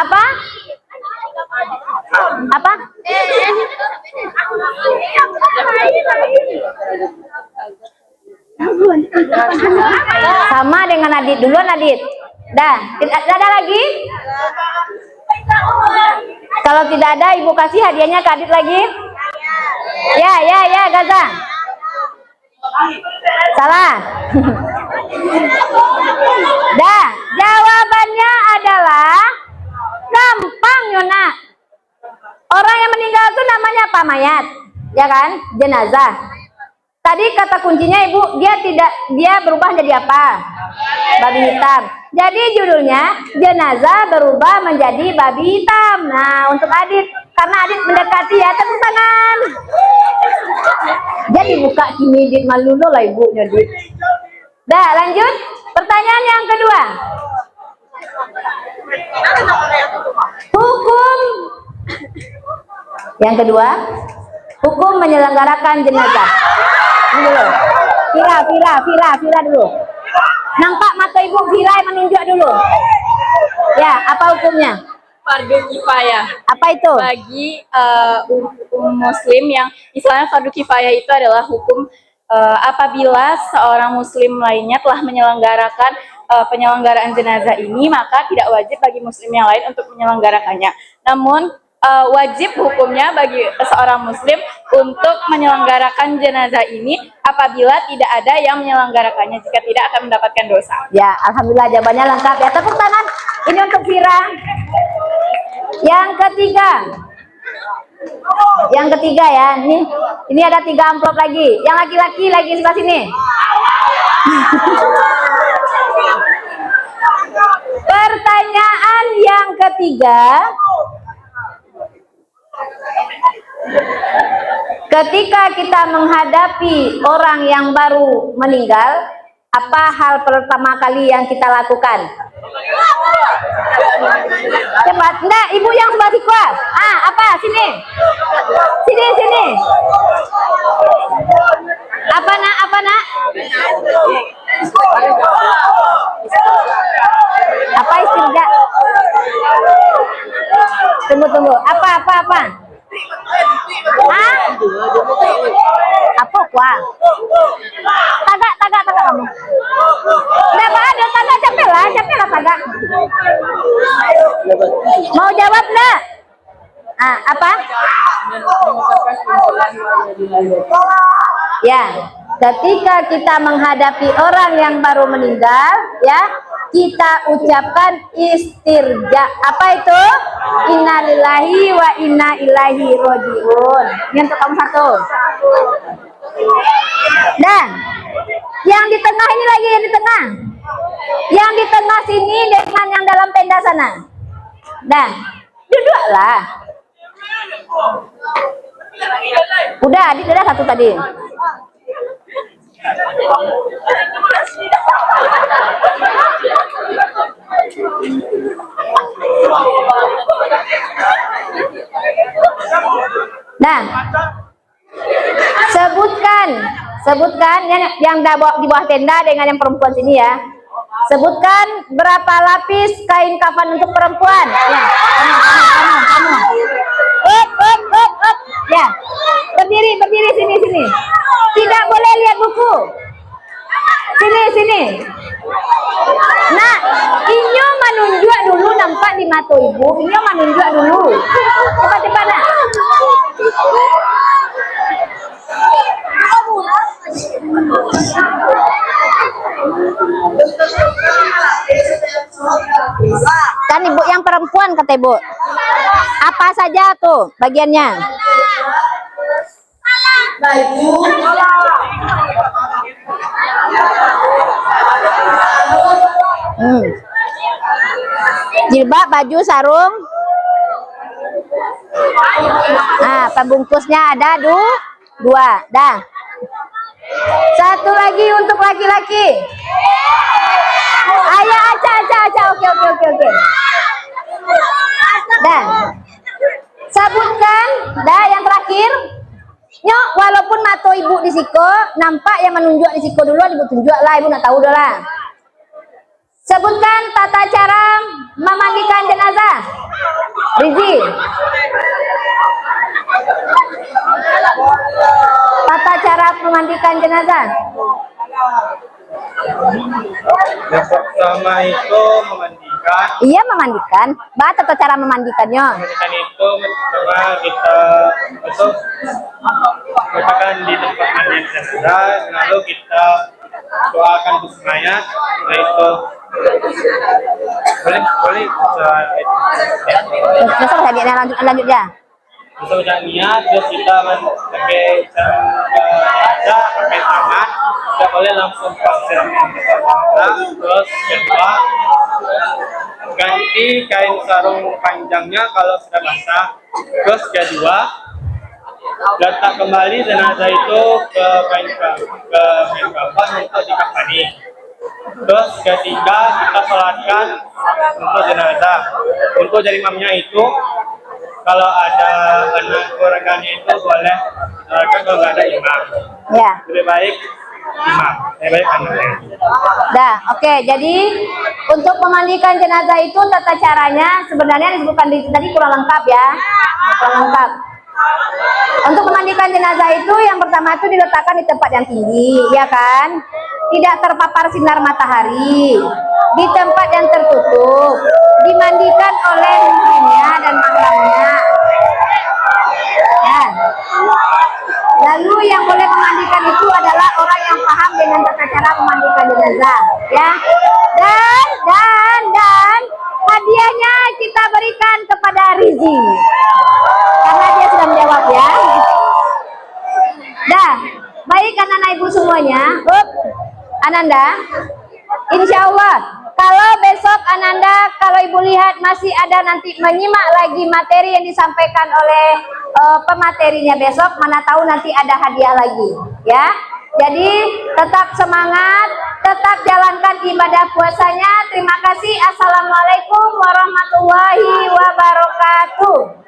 Apa? Sama dengan Adit. Duluan Adit. Dah, tidak ada lagi? Kalau tidak ada, ibu kasih hadiahnya ke Adit lagi. Ya, Gaza. Salah. Dah, jawabannya adalah gampang, Yona. Orang yang meninggal itu namanya apa? Mayat, ya kan? Jenazah. Tadi kata kuncinya ibu, dia berubah jadi apa? Babi hitam. Jadi judulnya jenazah berubah menjadi babi hitam. Nah, untuk Adit, karena Adit mendekati ya, tepuk tangan. Jadi buka kini Dit malu lah ibunya Dit. Dah, lanjut. Pertanyaan yang kedua. Hukum yang kedua, hukum menyelenggarakan jenazah. Ini dulu. Vira dulu. Nampak mata ibu Vira yang menunjuk dulu. Ya, apa hukumnya? Fardu kifayah. Apa itu? Bagi muslim yang istilahnya fardu kifayah itu adalah hukum apabila seorang muslim lainnya telah menyelenggarakan penyelenggaraan jenazah ini, maka tidak wajib bagi muslim yang lain untuk menyelenggarakannya. Namun wajib hukumnya bagi seorang muslim untuk menyelenggarakan jenazah ini apabila tidak ada yang menyelenggarakannya. Jika tidak, akan mendapatkan dosa. Ya, alhamdulillah jawabannya lengkap ya. Tepuk tangan. Ini untuk Vira. Yang ketiga. Yang ketiga ya. Ini ada 3 amplop lagi. Yang laki-laki lagi sebelah sini. Pertanyaan yang ketiga. Ketika kita menghadapi orang yang baru meninggal, apa hal pertama kali yang kita lakukan? Cepat, enggak, ibu yang sebelah sikwa. Apa? Sini. Sini. Apa nak? Apa istirja? Tunggu. Apa? Apa kuah? Tagak kamu. Enggak ada tagak, capek lah tagak. Mau jawab enggak? Apa? Ya, ketika kita menghadapi orang yang baru meninggal, ya, kita ucapkan istirja. Apa itu? Innalillahi wa inna ilaihi rajiun. Ini untuk kamu satu. Dan yang di tengah ini lagi, yang di tengah. Yang di tengah sini dengan yang dalam tenda sana. Dan duduklah. Udah, adik udah satu tadi. Nah, sebutkan yang di bawah tenda dengan yang perempuan sini ya. Sebutkan berapa lapis kain kafan untuk perempuan. Ya, kamu. Up. Ya, berdiri sini. Tidak boleh lihat buku. Sini. Nah, inyo menunjuk dulu, nampak di mata ibu. Inyo menunjuk dulu. Cepat nak. Kan ibu yang perempuan kata ibu. Apa saja tuh bagiannya? Jilbab, baju, sarung. Pembungkusnya ada 2. Dah. Satu lagi untuk laki-laki. Ayo aca. Oke. Dah. Sebutkan. Dah yang terakhir. Nyok, walaupun mata ibu di siko, nampak yang menunjuk di siko dulu, ibu tunjuk lah, ibu nak tahu dulu lah. Sebutkan tata cara memandikan jenazah. Rizi. Tata cara memandikan jenazah. Yang pertama itu memandikan. Iya, memandikan. Bah, tata cara memandikannya. Memandikan itu pertama kita letakkan di tempat mandi jenazah, lalu kita doakan bismillah, yaitu boleh lanjut ya. Bisa ucap niat, terus kita pakai cara pakai tangan, kita boleh langsung pasir. Terus kedua, ganti kain sarung panjangnya kalau sudah basah. Terus kedua, letak kembali jenazah itu ke kain kafan untuk dikafani. Terus ketiga, kita sholatkan untuk jenazah. Untuk jadi imamnya itu, kalau ada anak keluarganya itu boleh kalau nggak ada imam. Ya. Lebih baik imam, lebih baik anaknya. Dah, oke. Jadi untuk memandikan jenazah itu tata caranya sebenarnya disebutkan tadi kurang lengkap ya. Kurang lengkap. Untuk memandikan jenazah itu yang pertama itu diletakkan di tempat yang tinggi, ya kan? Tidak terpapar sinar matahari, di tempat yang tertutup, dimandikan oleh muhrimnya dan mahramnya. Ya. Lalu yang boleh memandikan itu adalah orang yang paham dengan tata cara memandikan jenazah, ya. Dan hadiahnya kita berikan kepada Rizi karena dia sudah menjawab, ya. Dah, baik anak-anak ibu semuanya. Ananda, insya Allah kalau besok Ananda, kalau ibu lihat masih ada nanti menyimak lagi materi yang disampaikan oleh pematerinya besok, mana tahu nanti ada hadiah lagi, ya. Jadi tetap semangat, tetap jalankan ibadah puasanya. Terima kasih. Assalamualaikum warahmatullahi wabarakatuh.